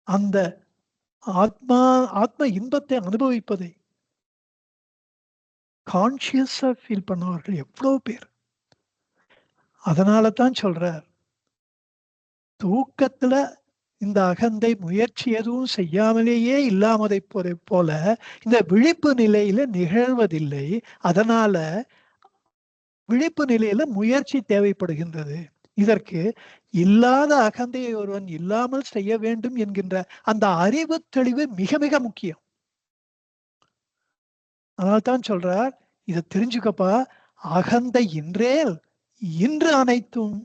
அந்த ஆத்ம இன்பத்தை அனுபவிப்பதை கான்சியஸா ஃபீல் பண்ணவர்கள் எவ்வளவு பேர். அதனால தான் சொல்றார், தூக்கத்துல இந்த அகந்தை முயற்சி எதுவும் செய்யாமலேயே இல்லாமதை போல இந்த விழிப்பு நிலையில நிகழ்வதில்லை. அதனால விழிப்பு நிலையில முயற்சி தேவைப்படுகின்றது. இதற்கு இல்லாத அகந்தையை ஒருவன் இல்லாமல் செய்ய வேண்டும் என்கின்ற அந்த அறிவு தெளிவு மிக மிக முக்கியம். அதனால்தான் சொல்றார், இதை தெரிஞ்சுக்கப்பா, அகந்தை இன்றேல் இன்று அனைத்தும்.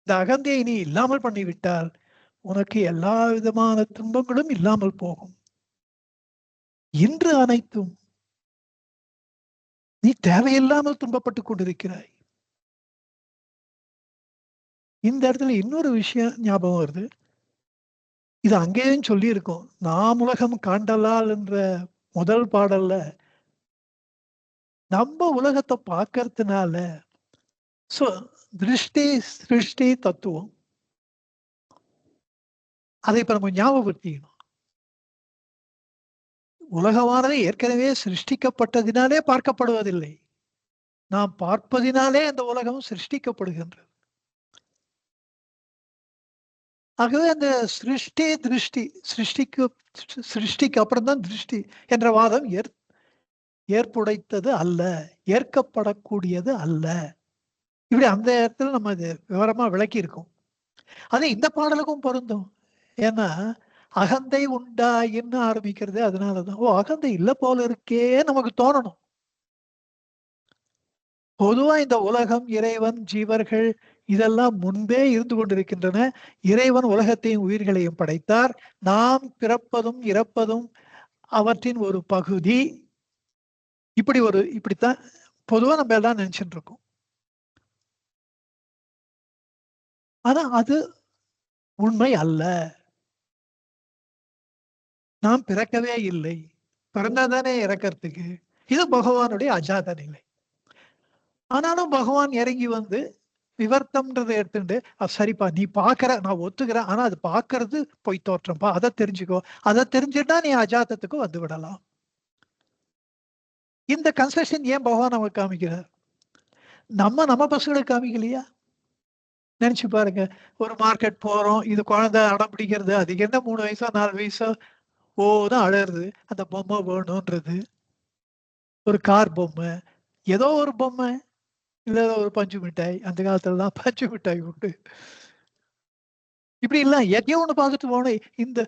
இந்த அகந்தையை நீ இல்லாமல் பண்ணிவிட்டால் உனக்கு எல்லா விதமான துன்பங்களும் இல்லாமல் போகும். இன்று அனைத்தும். நீ தேவையில்லாமல் துன்பப்பட்டுக் கொண்டிருக்கிறாய். இந்த இடத்துல இன்னொரு விஷயம் ஞாபகம் வருது. இது அங்கேயும் சொல்லி இருக்கோம். நாம் உலகம் காண்டலால் என்ற முதல் பாடல்ல நம்ம உலகத்தை பார்க்கறதுனால திருஷ்டி சிருஷ்டி தத்துவம் அதை இப்ப நம்ம ஞாபகப்படுத்திக்கணும். உலகமானது ஏற்கனவே சிருஷ்டிக்கப்பட்டதினாலே பார்க்கப்படுவதில்லை. நாம் பார்ப்பதினாலே அந்த உலகம் சிருஷ்டிக்கப்படுகின்றது. ஆகவே அந்த சிருஷ்டி திருஷ்டி சிருஷ்டிக்கு அப்புறம் தான் திருஷ்டி என்ற வாதம் ஏற்புடைத்தது அல்ல, ஏற்கப்படக்கூடியது அல்ல. இப்படி அந்த இடத்துல நம்ம இது விவரமா விளக்கி இருக்கோம். அது இந்த பாடலுக்கும் பொருந்தும். ஏன்னா அகந்தை உண்டாயின்னு ஆரம்பிக்கிறது அதனாலதான். அகந்தை இல்ல போல இருக்கே நமக்கு தோணணும். பொதுவா இந்த உலகம், இறைவன், ஜீவர்கள் இதெல்லாம் முன்பே இருந்து கொண்டிருக்கின்றன. இறைவன் உலகத்தையும் உயிர்களையும் படைத்தார். நாம் பிறப்பதும் இறப்பதும் அவற்றின் ஒரு பகுதி. இப்படித்தான் பொதுவா நம்ம எல்லாம் நினைச்சுட்டு இருக்கோம். ஆனா அது உண்மை அல்ல. நாம் பிறக்கவே இல்லை, பிறந்தாதானே இறக்கிறதுக்கு. இது பகவானுடைய அஜாத நிலை. ஆனாலும் பகவான் இறங்கி வந்து விவர்த்தம்ன்றதை எடுத்துட்டு, சரிப்பா நீ பாக்குற, நான் ஒத்துக்கிறேன், ஆனா அது பாக்குறது பொய் தோற்றம்பா, அதை தெரிஞ்சுக்கோ. அதை தெரிஞ்சுட்டா நீ அஜாதத்துக்கு வந்து விடலாம். இந்த கன்செஷன் ஏன் பகவான் நமக்கு காமிக்கிறார்? நம்ம பசங்களுக்கு காமிக்கலையா? நினைச்சு பாருங்க. ஒரு மார்க்கெட் போறோம், இது குழந்தை அடம் பிடிக்கிறது, அதுக்கு என்ன 3 வயசோ 4 வயசோ தான் அழறது, அந்த பொம்மை வேணும்ன்றது. ஒரு கார் பொம்மை, ஏதோ ஒரு பொம்மை, இல்ல ஒரு பஞ்சு மிட்டாய். அந்த காலத்துலதான் பஞ்சு மிட்டாய் உண்டு. இப்படி எல்லாம் எதையோ ஒண்ணு பார்த்துட்டு போனேன்.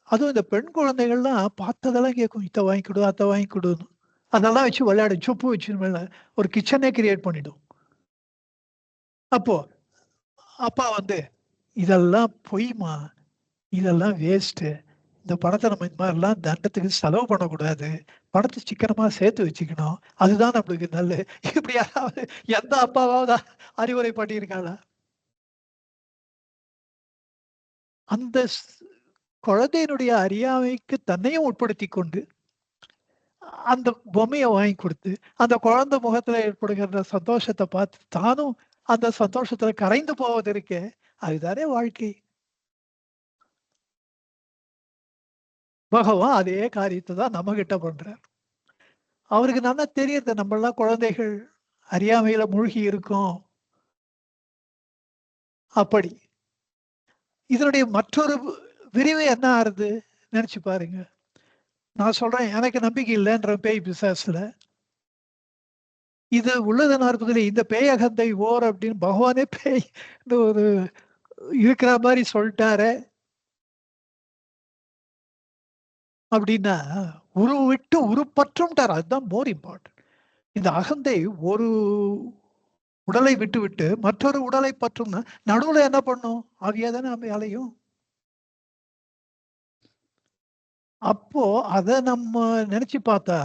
அதுவும் இந்த பெண் குழந்தைகள்லாம் பார்த்ததெல்லாம் கேட்கும், இதை வாங்கி கொடு, அதை வாங்கி கொடுன்னு. அதெல்லாம் வச்சு விளையாடு, சொப்பு வச்சு மேல ஒரு கிச்சனே கிரியேட் பண்ணிடும். அப்போ அப்பா வந்து, இதெல்லாம் பொய்மா, இதெல்லாம் வேஸ்ட், இந்த பணத்தை நம்ம இந்த மாதிரிலாம் தண்டத்துக்கு செலவு பண்ணக்கூடாது, பணத்தை சிக்கனமா சேர்த்து வச்சுக்கணும், அதுதான் நம்மளுக்கு நல்லது. இப்படி யாராவது எந்த அப்பாவாவது அறிவுரை பண்ணியிருக்காளா? அந்த குழந்தையினுடைய அறியாமைக்கு தன்னையும் உட்படுத்தி கொண்டு அந்த பொம்மையை வாங்கி கொடுத்து அந்த குழந்தை முகத்துல ஏற்படுகிற சந்தோஷத்தை பார்த்து தானும் அந்த சந்தோஷத்துல கரைந்து போவதற்கு, அதுதானே வாழ்க்கை. பகவான் அதே காரியத்தை தான் நம்ம கிட்ட பண்றார். அவருக்கு நல்லா தெரியுது நம்ம எல்லாம் குழந்தைகள் அறியாமையில மூழ்கி இருக்கோம். அப்படி இதனுடைய மற்றொரு விரிவு என்ன ஆறுது நினைச்சு பாருங்க. நான் சொல்றேன், எனக்கு நம்பிக்கை இல்லைன்ற பேய் பிசாசுல. இது உள்ளது நாற்பதுல இந்த பேய் அகந்தை ஓர் அப்படின்னு பகவானே பேய் ஒரு இருக்கிற மாதிரி சொல்லிட்டாரு அப்படின்னா, உருவு விட்டு உருப்பற்றும்ட்டார். அதுதான் மோர் இம்பார்ட்டன்ட். இந்த அகந்தை ஒரு உடலை விட்டு விட்டு மற்றொரு உடலை பற்றும்னா நடுவுல என்ன பண்ணும்? ஆவியா தானே நம்ம அலையும். அப்போ அதை நம்ம நினைச்சு பார்த்தா,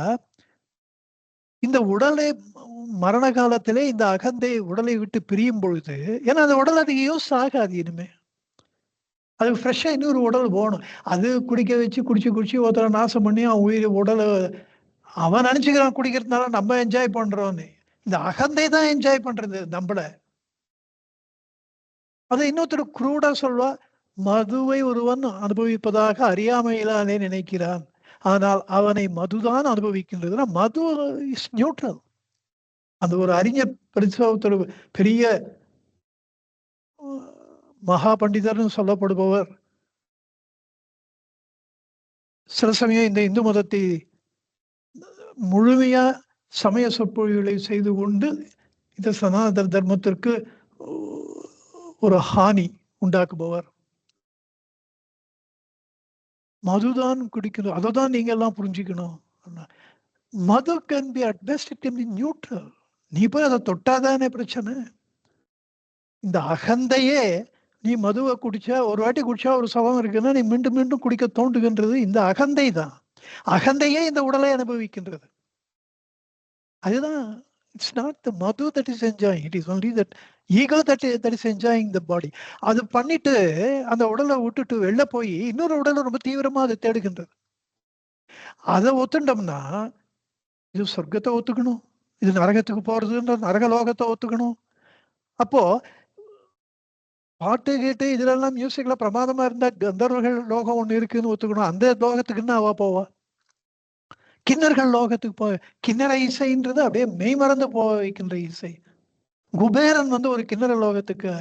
இந்த உடலை மரண காலத்திலே இந்த அகந்தை உடலை விட்டு பிரியும் பொழுது, ஏன்னா அந்த உடல் அதுக்கு யூஸ் ஆகாது இனிமே. அது ஃப்ரெஷ்ஷா இன்னொரு உடல் போகணும். அது குடிக்க வச்சு குடிச்சு ஒருத்தரை நாசம் பண்ணி அவன் உயிர் உடலை அவன் நினைச்சுக்கிறான் குடிக்கிறதுனால நம்ம என்ஜாய் பண்றோம்னு. இந்த அகந்தை தான் என்ஜாய் பண்றது நம்மள. அதை இன்னொருத்தர் குரூடா சொல்வா, மதுவை ஒருவன் அனுபவிப்பதாக அறியாமையிலானே நினைக்கிறான், ஆனால் அவனை மதுதான் அனுபவிக்கின்றதுன்னா மது இஸ் நியூட்ரல். அந்த ஒரு அறிஞர் பெரிய மகா பண்டிதர்னு சொல்லப்படுபவர் சில சமயம் இந்த இந்து மதத்தை முழுமையா சமய சொற்பொழிவுகளை செய்து கொண்டு இந்த சனாதன தர்மத்திற்கு ஒரு ஹானி உண்டாக்குபவர். மதுதான் குடிக்கணும், அதை தான் நீங்க எல்லாம் புரிஞ்சுக்கணும். Madhu can be at best it can be neutral. நீ போய் அதை தொட்டாதானே பிரச்சனை. இந்த அகந்தையே நீ மதுவை குடிச்சா, ஒரு வாட்டி குடிச்சா ஒரு சவம் இருக்குன்னா நீ மீண்டும் மீண்டும் குடிக்க தோன்றுகின்றது இந்த அகந்தை தான். அகந்தையே இந்த உடலை அனுபவிக்கின்றது. அதுதான், it's not the madhu that is enjoying, it is only that ego that is enjoying the body. அது பண்ணிட்டு அந்த உடலை விட்டுட்டு வெளில போய் இன்னொரு உடலை ரொம்ப தீவிரமா அதை தேடுகின்றது. அதை ஒத்துண்டோம்னா இது சொர்க்கத்தை ஒத்துக்கணும், இது நரகத்துக்கு போறதுன்ற நரகலோகத்தை ஒத்துக்கணும். அப்போ பாட்டு கேட்டு இதுல மியூசிக்ல பிரமாதமா இருந்தா கந்தர்வர்கள் லோகம் ஒண்ணு இருக்குன்னு ஒத்துக்கணும். அந்த லோகத்துக்குன்னு அவ போவா. கிண்ணர்கள் லோகத்துக்கு போ, கிண்ணற இசைன்றது அப்படியே மெய் மறந்து போக வைக்கின்ற இசை. குபேரன் ஒரு கிண்ணற லோகத்துக்கு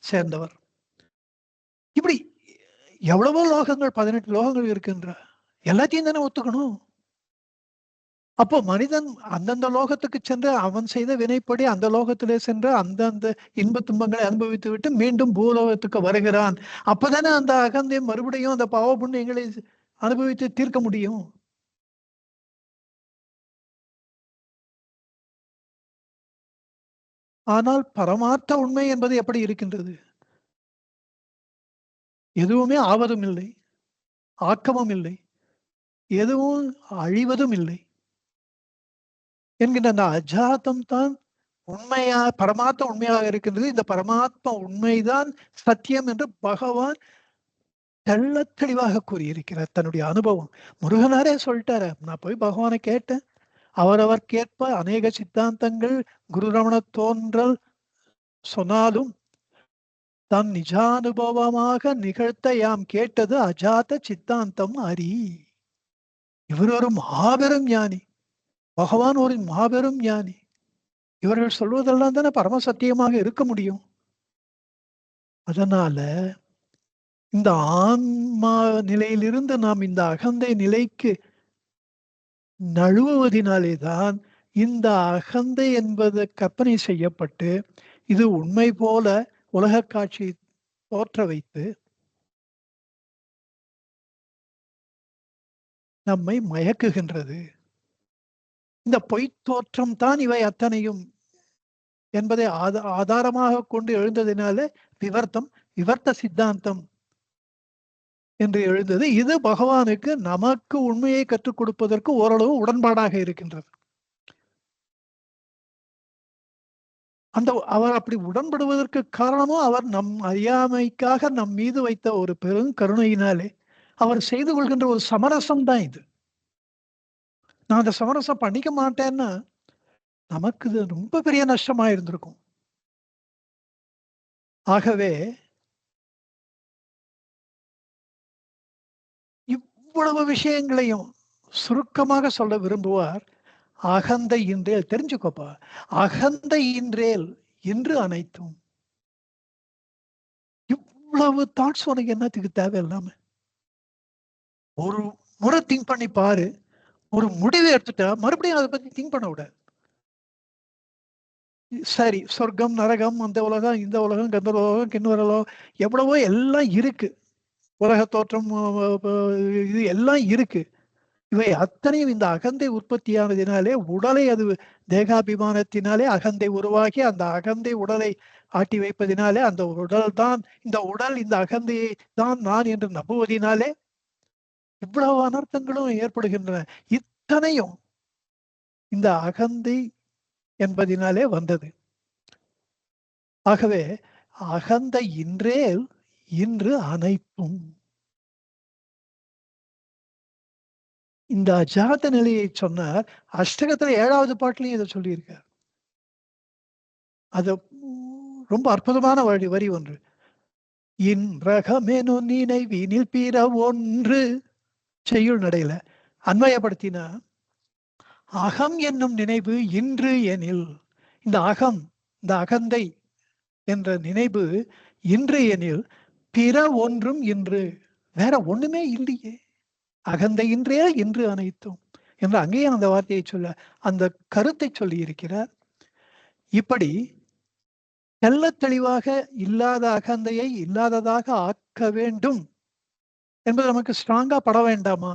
சேர்ந்தவர். இப்படி எவ்வளவோ லோகங்கள், 18 லோகங்கள் இருக்கின்ற எல்லாத்தையும் தானே ஒத்துக்கணும். அப்போ மனிதன் அந்தந்த லோகத்துக்கு சென்று அவன் செய்த வினைப்படி அந்த லோகத்திலே சென்று அந்தந்த இன்ப துன்பங்களை அனுபவித்து விட்டு மீண்டும் பூலோகத்துக்கு வருகிறான். அப்பதானே அந்த அகந்தை மறுபடியும் அந்த பாவ புண்ணியங்களை அனுபவித்து தீர்க்க முடியும். ஆனால் பரமார்த்த உண்மை என்பது எப்படி இருக்கின்றது? எதுவுமே ஆவதும் இல்லை, ஆக்கமும் இல்லை, எதுவும் அழிவதும் இல்லை என்கின்ற அந்த அஜாதம் தான் உண்மையா, பரமாத்ம உண்மையாக இருக்கின்றது. இந்த பரமாத்ம உண்மைதான் சத்தியம் என்று பகவான் தெள்ள தெளிவாக கூறியிருக்கிறார் தன்னுடைய அனுபவம். முருகனாரே சொல்லிட்டாரு, நான் போய் பகவானை கேட்டேன், அவரவர் கேட்ப அநேக சித்தாந்தங்கள் குரு ரமண தோன்றல் சொன்னாலும் தன் நிஜானுபவமாக நிகழ்த்த யாம் கேட்டது அஜாத சித்தாந்தம் அறி. இவர் ஒரு மாபெரும் ஞானி, பகவான் ஒரு மாபெரும் ஞானி. இவர்கள் சொல்வதெல்லாம் தானே பரமசத்தியமாக இருக்க முடியும். அதனால இந்த ஆன்மா நிலையிலிருந்து நாம் இந்த அகந்தை நிலைக்கு நழுவுவதினாலேதான் இந்த அகந்தை என்பது கற்பனை செய்யப்பட்டு இது உண்மை போல உலக காட்சி தோற்ற வைத்து நம்மை மயக்குகின்றது. இந்த பொய் தோற்றம் தான் இவை அத்தனையும் என்பதை ஆதாரமாக கொண்டு எழுந்ததினால விவர்த்த சித்தாந்தம் என்று எழுந்தது. இது பகவானுக்கு நமக்கு உண்மையை கற்றுக் கொடுப்பதற்கு ஓரளவு உடன்பாடாக இருக்கின்றது. அவர் அப்படி உடன்படுவதற்கு காரணமும் அவர் நம் அறியாமைக்காக நம் மீது வைத்த ஒரு பெரும் கருணையினாலே அவர் செய்து கொள்கின்ற ஒரு சமரசம் தான் இது. நான் அந்த சமரசம் பண்ணிக்க மாட்டேன்னா நமக்கு இது ரொம்ப பெரிய நஷ்டமா இருந்திருக்கும். ஆகவே இவ்வளவு விஷயங்களையும் சுருக்கமாக சொல்ல விரும்புவார். அகந்தை இன்றேல், தெரிஞ்சுக்கோப்பா, அகந்தை இன்றேல் இன்று அனைத்தும். இவ்வளவு தாட்ஸ் உனக்கு என்னத்துக்கு தேவையில்லாம ஒரு முறை திங்க் பண்ணி பாரு. ஒரு முடிவை எடுத்துட்டா மறுபடியும் அதை பத்தி திங்க் பண்ண விட. சரி, சொர்க்கம் நரகம், அந்த உலகம் இந்த உலகம் கந்தர்வலோகம் கிண்ணறலோகம் எவ்வளவோ எல்லாம் இருக்கு, உலக தோற்றம் இது எல்லாம் இருக்கு. இவை அத்தனையும் இந்த அகந்தை உற்பத்தியானதினாலே உடலை, அது தேகாபிமானத்தினாலே அகந்தை உருவாகி அந்த அகந்தை உடலை ஆட்டி வைப்பதினாலே அந்த உடல் தான் இந்த உடல் இந்த அகந்தையை தான் நான் என்று நம்புவதினாலே இவ்வளவு அனர்த்தங்களும் ஏற்படுகின்றன. இத்தனையும் இந்த அகந்தை என்பதினாலே வந்தது. ஆகவே அகந்தை இன்றேல் இன்று அனைத்தும். இந்த அஜாத நிலையை சொன்னார். அஷ்டகத்துல 7வது பாட்டிலையும் இதை சொல்லியிருக்கார். அது ரொம்ப அற்புதமான வரி ஒன்று. இன்றகமெனு நினைவினில் பிற ஒன்று செய்யுள் நடையில அன்வயப்படுத்தினா, அகம் என்னும் நினைவு இன்று எனில், இந்த அகம், இந்த அகந்தை என்ற நினைவு இன்று எனில் பிற ஒன்றும் இன்று. வேற ஒண்ணுமே இல்லையே. அகந்தை இன்றே இன்று அனைத்தும் என்று அங்கேயும் அந்த வார்த்தையை சொல்ல, அந்த கருத்தை சொல்லி இருக்கிறார். இப்படி தெள்ளத் தெளிவாக இல்லாத அகந்தையை இல்லாததாக ஆக்க வேண்டும் என்பது நமக்கு ஸ்ட்ராங்கா பட வேண்டாமா?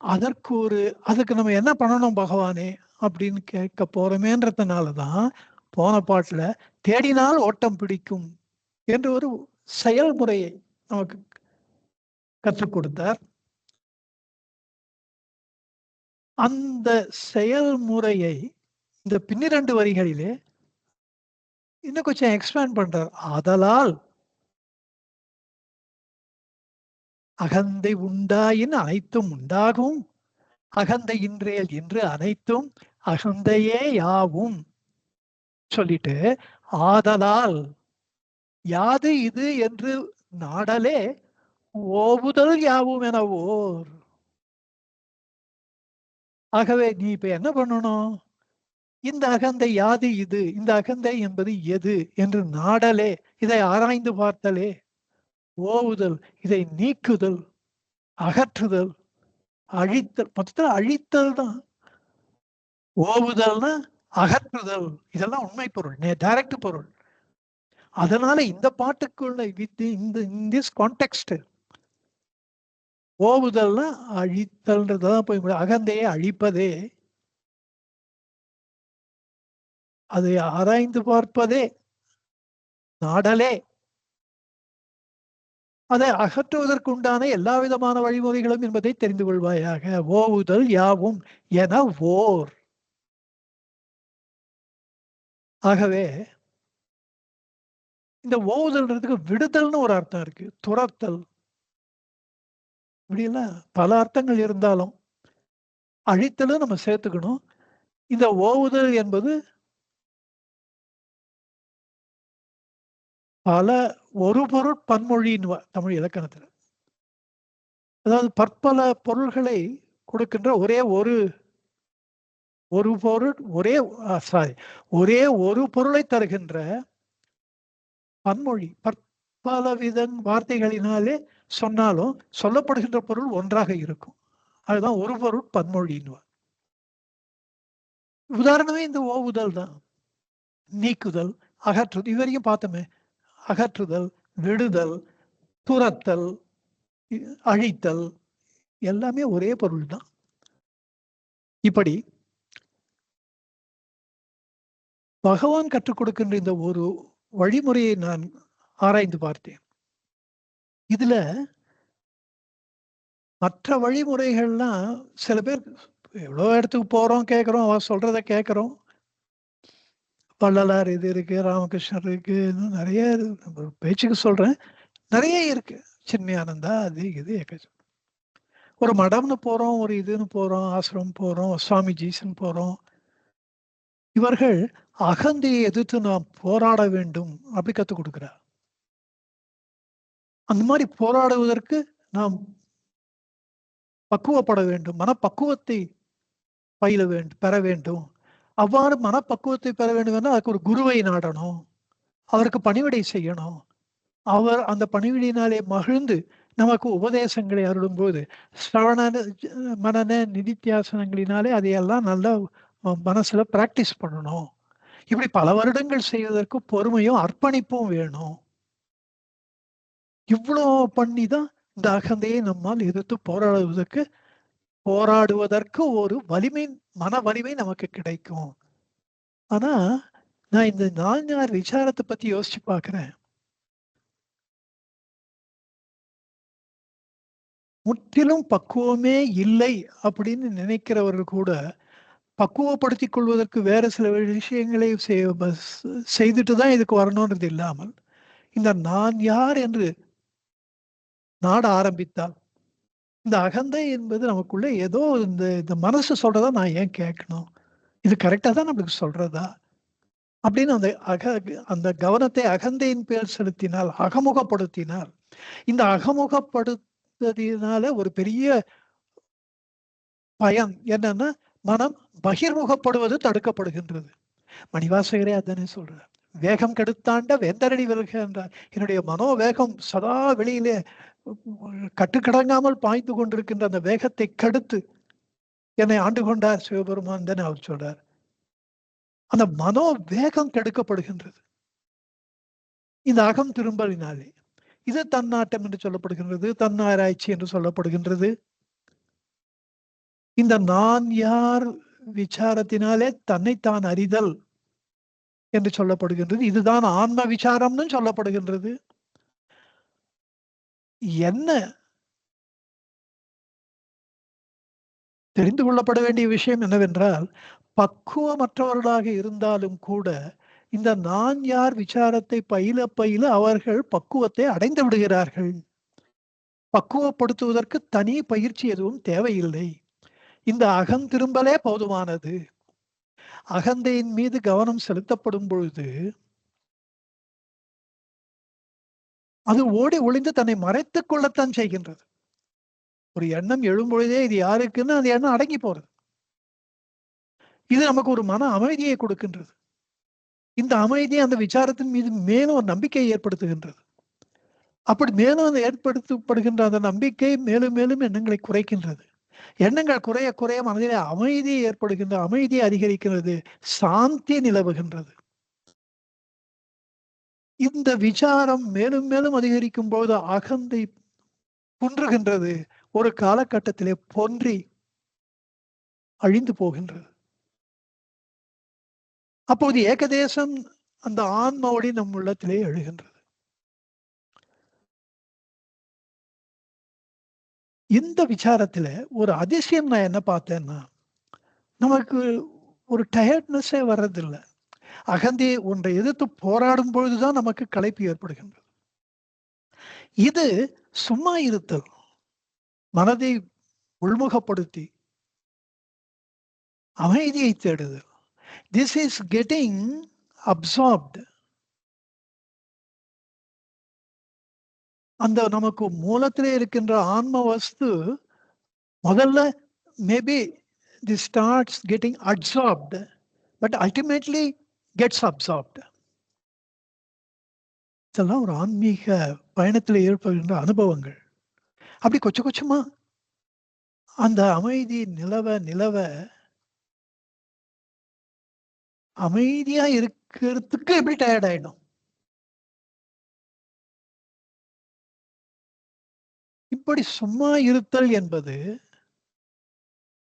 அதுக்கு நம்ம என்ன பண்ணணும் பகவானே அப்படின்னு கேட்க போறோமேன்றதுனாலதான் போன பாட்டுல தேடினால் ஓட்டம் பிடிக்கும் என்று ஒரு செயல்முறையை நமக்கு கற்றுக் கொடுத்தார். அந்த செயல்முறையை இந்த 12 வரிகளிலே இன்னும் கொஞ்சம் எக்ஸ்பேண்ட் பண்றார். ஆதலால் அகந்தை உண்டாயின் அனைத்தும் உண்டாகும், அகந்தை இன்றேல் என்று அனைத்தும் அகந்தையே யாவும் சொல்லிட்டு, ஆதலால் யாது இது என்று நாடலே ஓவுதல் யாவும் என ஓர். ஆகவே நீ இப்ப என்ன பண்ணணும்? இந்த அகந்தை யாது இது, இந்த அகந்தை என்பது எது என்று நாடலே, இதை ஆராய்ந்து பார்த்தலே, ஓவுதல் இதை நீக்குதல், அகற்றுதல், அழித்தல். மொத்தத்தில் அழித்தல் தான். ஓவுதல்னா அகற்றுதல். இதெல்லாம் உண்மை பொருள், டைரக்ட் பொருள். அதனால இந்த பாட்டுக்குள்ள இந்த கான்டெக்ஸ்ட் ஓவுதல்னா அழித்தல்ன்றதான் போய் அகந்தையை அழிப்பதே, அதை ஆராய்ந்து பார்ப்பதே, நாடலே, அதை அகற்றுவதற்கு உண்டான எல்லா விதமான வழிமுறைகளும் என்பதை தெரிந்து கொள்வாயாக. ஓவுதல் யாவும் என ஓர். ஆகவே இந்த ஓவுதல்ன்றதுக்கு விடுதல்னு ஒரு அர்த்தம் இருக்கு, துரத்தல். இப்படியெல்லாம் பல அர்த்தங்கள் இருந்தாலும் அழித்தலும் நம்ம சேர்த்துக்கணும். இந்த ஓவுதல் என்பது பல ஒரு பொருள் பன்மொழின்னு தமிழ் இலக்கணத்துல. அதாவது பற்பல பொருள்களை கொடுக்கின்ற ஒரே ஒரு பொருள், ஒரே ஒரு பொருளை தருகின்ற பன்மொழி. பற்பல வார்த்தைகளினாலே சொன்னாலும் சொல்லப்படுகின்ற பொருள் ஒன்றாக இருக்கும். அதுதான் ஒரு பொருள் பன்மொழின்னு. உதாரணமே இந்த ஓவுதல் தான். நீக்குதல், அகற்றுதல், இதுவரைக்கும் பார்த்தோமே. அகற்றுதல், விடுதல், துரத்தல், அழித்தல் எல்லாமே ஒரே பொருள் தான். இப்படி பகவான் கற்றுக் கொடுக்கின்ற இந்த ஒரு வழிமுறையை நான் ஆராய்ந்து பார்த்தேன். இதுல மற்ற வழிமுறைகள்லாம் சில பேர் எவ்வளோ இடத்துக்கு போறோம், கேட்கிறோம், அவ சொல்றத கேட்கிறோம். வள்ளலார் இது இருக்கு, ராமகிருஷ்ணர் இருக்கு, இன்னும் நிறைய பேச்சுக்கு சொல்றேன், நிறைய இருக்கு. சின்மயானந்தா அது இது ஒரு மடம்னு போறோம், ஒரு இதுன்னு போறோம், ஆசிரமம் போறோம், சுவாமிஜிஸ்ன்னு போறோம். இவர்கள் அகந்தையை எதிர்த்து நாம் போராட வேண்டும் அப்படி கத்துக் கொடுக்கிறார். அந்த மாதிரி போராடுவதற்கு நாம் பக்குவப்பட வேண்டும், மனப்பக்குவத்தை பெற வேண்டும். அவ்வாறு மனப்பக்குவத்தை பெற வேண்டும் என்றால் அதுக்கு ஒரு குருவை நாடணும், அவருக்கு பணிவிடை செய்யணும். அவர் அந்த பணிவிடையினாலே மகிழ்ந்து நமக்கு உபதேசங்களை அருளும் போது ஸ்ரவண மனன நிதித்தியாசனங்களினாலே அதையெல்லாம் நல்லா மனசுல பிராக்டிஸ் பண்ணணும். இப்படி பல வருடங்கள் செய்வதற்கு பொறுமையும் அர்ப்பணிப்பும் வேணும். இவ்வளோ பண்ணிதான் இந்த அகந்தையை நம்மால் எதிர்த்து போராடுவதற்கு ஒரு மன வலிமை நமக்கு கிடைக்கும். ஆனா நான் இந்த 4 விசாரத்தை பத்தி யோசிச்சு பார்க்கிறேன். முற்றிலும் பக்குவமே இல்லை அப்படின்னு நினைக்கிறவர்கள் கூட பக்குவப்படுத்திக் கொள்வதற்கு வேற சில விஷயங்களை செய்துட்டு தான் இதுக்கு வரணும்ன்றது இல்லாமல் இந்த நான் யார் என்று நாட ஆரம்பித்தால், இந்த அகந்தை என்பது நமக்குள்ள ஏதோ இந்த மனசு சொல்றதா நான் ஏன் கேட்கணும், இது கரெக்டா தான் நம்மளுக்கு சொல்றதா அப்படின்னு அந்த கவனத்தை அகந்தையின் பேர் செலுத்தினால், அகமுகப்படுத்தினால், இந்த அகமுகப்படுத்தினால ஒரு பெரிய பயன் என்னன்னா மனம் பகிர்முகப்படுவது தடுக்கப்படுகின்றது. மணிவாசகரே அதானே சொல்றார். வேகம் கெடுத்தாண்ட வேந்தரடி வெல்க என்றார். என்னுடைய மனோவேகம் சதா வெளியிலே கட்டுக்கடங்காமல் பாய்ந்து கொண்டிருக்கின்ற அந்த வேகத்தை கெடுத்து என்னை ஆண்டு கொண்டார் சிவபெருமான் தானே அவர் சொல்றார். அந்த மனோ வேகம் கெடுக்கப்படுகின்றது இந்த அகம் திரும்பலினாலே. இது தன்னாட்டம் என்று சொல்லப்படுகின்றது, தன்னாராய்ச்சி என்று சொல்லப்படுகின்றது. இந்த நான் யார் விசாரத்தினாலே தன்னைத்தான் அறிதல் என்று சொல்லப்படுகின்றது. இதுதான் ஆன்ம விசாரம்னு சொல்லப்படுகின்றது. என்ன தெரிந்து கொள்ளப்பட வேண்டிய விஷயம் என்னவென்றால், பக்குவமற்றவர்களாக இருந்தாலும் கூட இந்த நான் யார் விசாரத்தை பயில பயில அவர்கள் பக்குவத்தை அடைந்து விடுகிறார்கள். பக்குவப்படுத்துவதற்கு தனி பயிற்சி எதுவும் தேவையில்லை. இந்த அகம் திரும்பலே போதுமானது. அகந்தையின் மீது கவனம் செலுத்தப்படும் பொழுது அது ஓடி ஒளிந்து தன்னை மறைத்துக் கொள்ளத்தான் செய்கின்றது. ஒரு எண்ணம் எழும்பொழுதே இது யாருக்குன்னு அந்த எண்ணம் அடங்கி போறது. இது நமக்கு ஒரு மன அமைதியை கொடுக்கின்றது. இந்த அமைதி அந்த விசாரத்தின் மீது மேலும் ஒரு நம்பிக்கையை ஏற்படுத்துகின்றது. அப்படி மேலும் ஏற்படுத்தப்படுகின்ற அந்த நம்பிக்கை மேலும் மேலும் எண்ணங்களை குறைக்கின்றது. எண்ணங்கள் குறைய குறைய மனதிலே அமைதி ஏற்படுகின்ற, அமைதி அதிகரிக்கிறது, சாந்தி நிலவுகின்றது. இந்த விசாரம் மேலும் மேலும் அதிகரிக்கும் போது அகந்தை குன்றுகின்றது. ஒரு காலகட்டத்திலே பொன்றி அழிந்து போகின்றது. அப்போது ஏகதேசம் அந்த ஆன்மாவோடி நம் உள்ளத்திலே எழுகின்றது. இந்த விசாரத்துல ஒரு அதிசயம் நான் என்ன பார்த்தேன்னா, நமக்கு ஒரு டயர்ட்னஸே வர்றதில்லை. அகந்தி ஒன்றை எதிர்த்து போராடும் பொழுதுதான் நமக்கு களைப்பு ஏற்படுகின்றது. இது சும்மா இருத்தல், மனதை உள்முகப்படுத்தி அமைதியை தேடுதல். This is getting absorbed. அந்த நமக்கு மூலத்திலே இருக்கின்ற ஆன்ம வஸ்து முதல்ல maybe this starts getting absorbed, but ultimately gets absorbed. இதெல்லாம் ஒரு ஆன்மீக பயணத்தில் ஏற்படுகின்ற அனுபவங்கள். அப்படி கொஞ்சமா அந்த அமைதி நிலவ நிலவ அமைதியா இருக்கிறதுக்கு எப்படி டயர்ட் ஆயிடும். இப்படி சும்மா இருத்தல் என்பது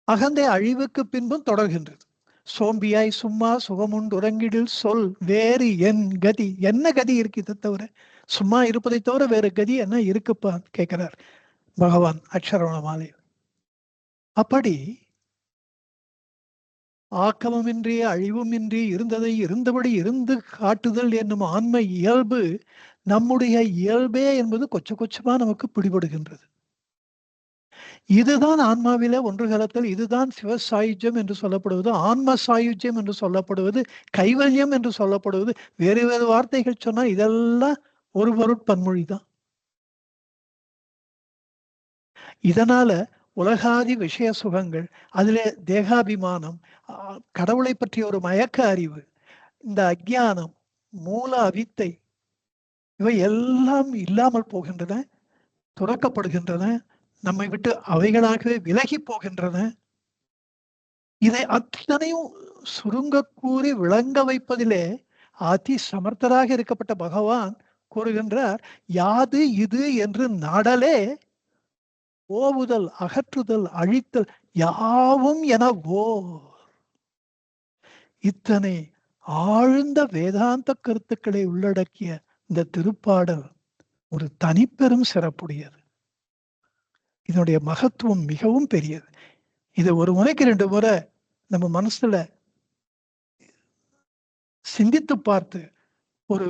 அகந்தை அழிவுக்கு பின்பும் தொடர்கின்றது. சோம்பியாய் சும்மா சுகமுண்டு உறங்கிடில் சொல் வேறு என் கதி. என்ன கதி இருக்கு இதை தவிர? சும்மா இருப்பதை தவிர வேறு கதி என்ன இருக்குப்பா கேட்கிறார் பகவான் அக்ஷரவண மாலை. அப்படி ஆக்கமுமின்றி அழிவுமின்றி இருந்ததை இருந்தபடி இருந்து காட்டுதல் என்னும் ஆன்ம இயல்பு நம்முடைய இயல்பே என்பது கொச்சமா நமக்கு பிடிபடுகின்றது. இதுதான் ஆன்மாவிலே ஒன்று கலத்தல். இதுதான் சிவ சாயுஜ்யம் என்று சொல்லப்படுவது, ஆன்ம சாயுஜ்யம் என்று சொல்லப்படுவது, கைவல்யம் என்று சொல்லப்படுவது. வேறு வேறு வார்த்தைகள் சொன்னால் இதெல்லாம் ஒரு பொருட்பன்மொழி தான். இதனால உலகாதி விஷய சுகங்கள், அதிலே தேகாபிமானம், கடவுளை பற்றிய ஒரு மயக்க அறிவு, இந்த அஞ்ஞானம், மூல அவித்தை, இவை எல்லாம் இல்லாமல் போகின்றன, துறக்கப்படுகின்றன, நம்மை விட்டு அவைகளாகவே விலகி போகின்றன. இதை அத்தனையும் சுருங்க கூறி விளங்க வைப்பதிலே அதி சமர்த்தராக இருக்கப்பட்ட பகவான் கூறுகின்றார், யாது இது என்று நாடலே ஓவுதல் அகற்றுதல் அழித்தல் யாவும் என இத்தனை ஆழ்ந்த வேதாந்த கருத்துக்களை உள்ளடக்கிய இந்த திருப்பாடல் ஒரு தனிப்பெரும் சிறப்புடையது. இதனுடைய மகத்துவம் மிகவும் பெரியது. இதை ஒரு முறைக்கு 2 முறை நம்ம மனசுல சிந்தித்து பார்த்து ஒரு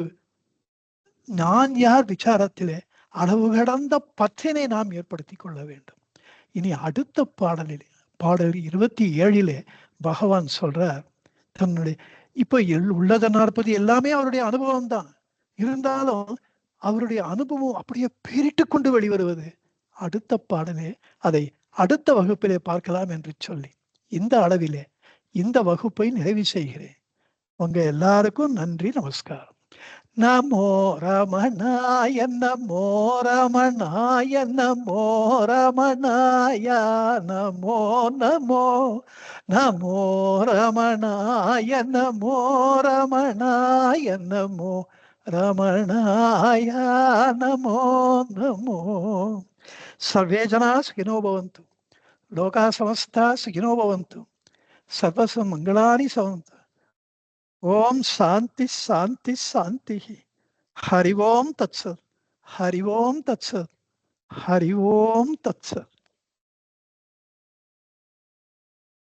நான் யார் விசாரத்திலே அளவு கடந்த பற்றினை நாம் ஏற்படுத்தி கொள்ள வேண்டும். இனி அடுத்த பாடல் 27 பகவான் சொல்றார், தன்னுடைய இப்ப உள்ளத 40 எல்லாமே அவருடைய அனுபவம் தான். இருந்தாலும் அவருடைய அனுபவம் அப்படியே பிரிட்டு கொண்டு வெளிவருவது அடுத்த பாடலே. அதை அடுத்த வகுப்பிலே பார்க்கலாம் என்று சொல்லி இந்த அளவிலே இந்த வகுப்பை நிறைவு செய்கிறேன். உங்க எல்லாருக்கும் நன்றி, நமஸ்காரம். நமோ ரமணாய நமோ ரமணாய நமோ ரமணாய நமோ நமோ நமோ ரமணாய நமோ ரமணாய நமோ ரமணாய நமோ நமோ. சர்வே ஜனா சுகினோ பவந்து, லோகா சமஸ்தா சுகினோ பவந்து, சர்வ மங்களானி சவந்து. ஓம் சாந்தி சாந்தி சாந்தி. ஹரி ஓம் தத்சத், ஹரி ஓம் தத்சத், ஹரி ஓம் தத்சத்.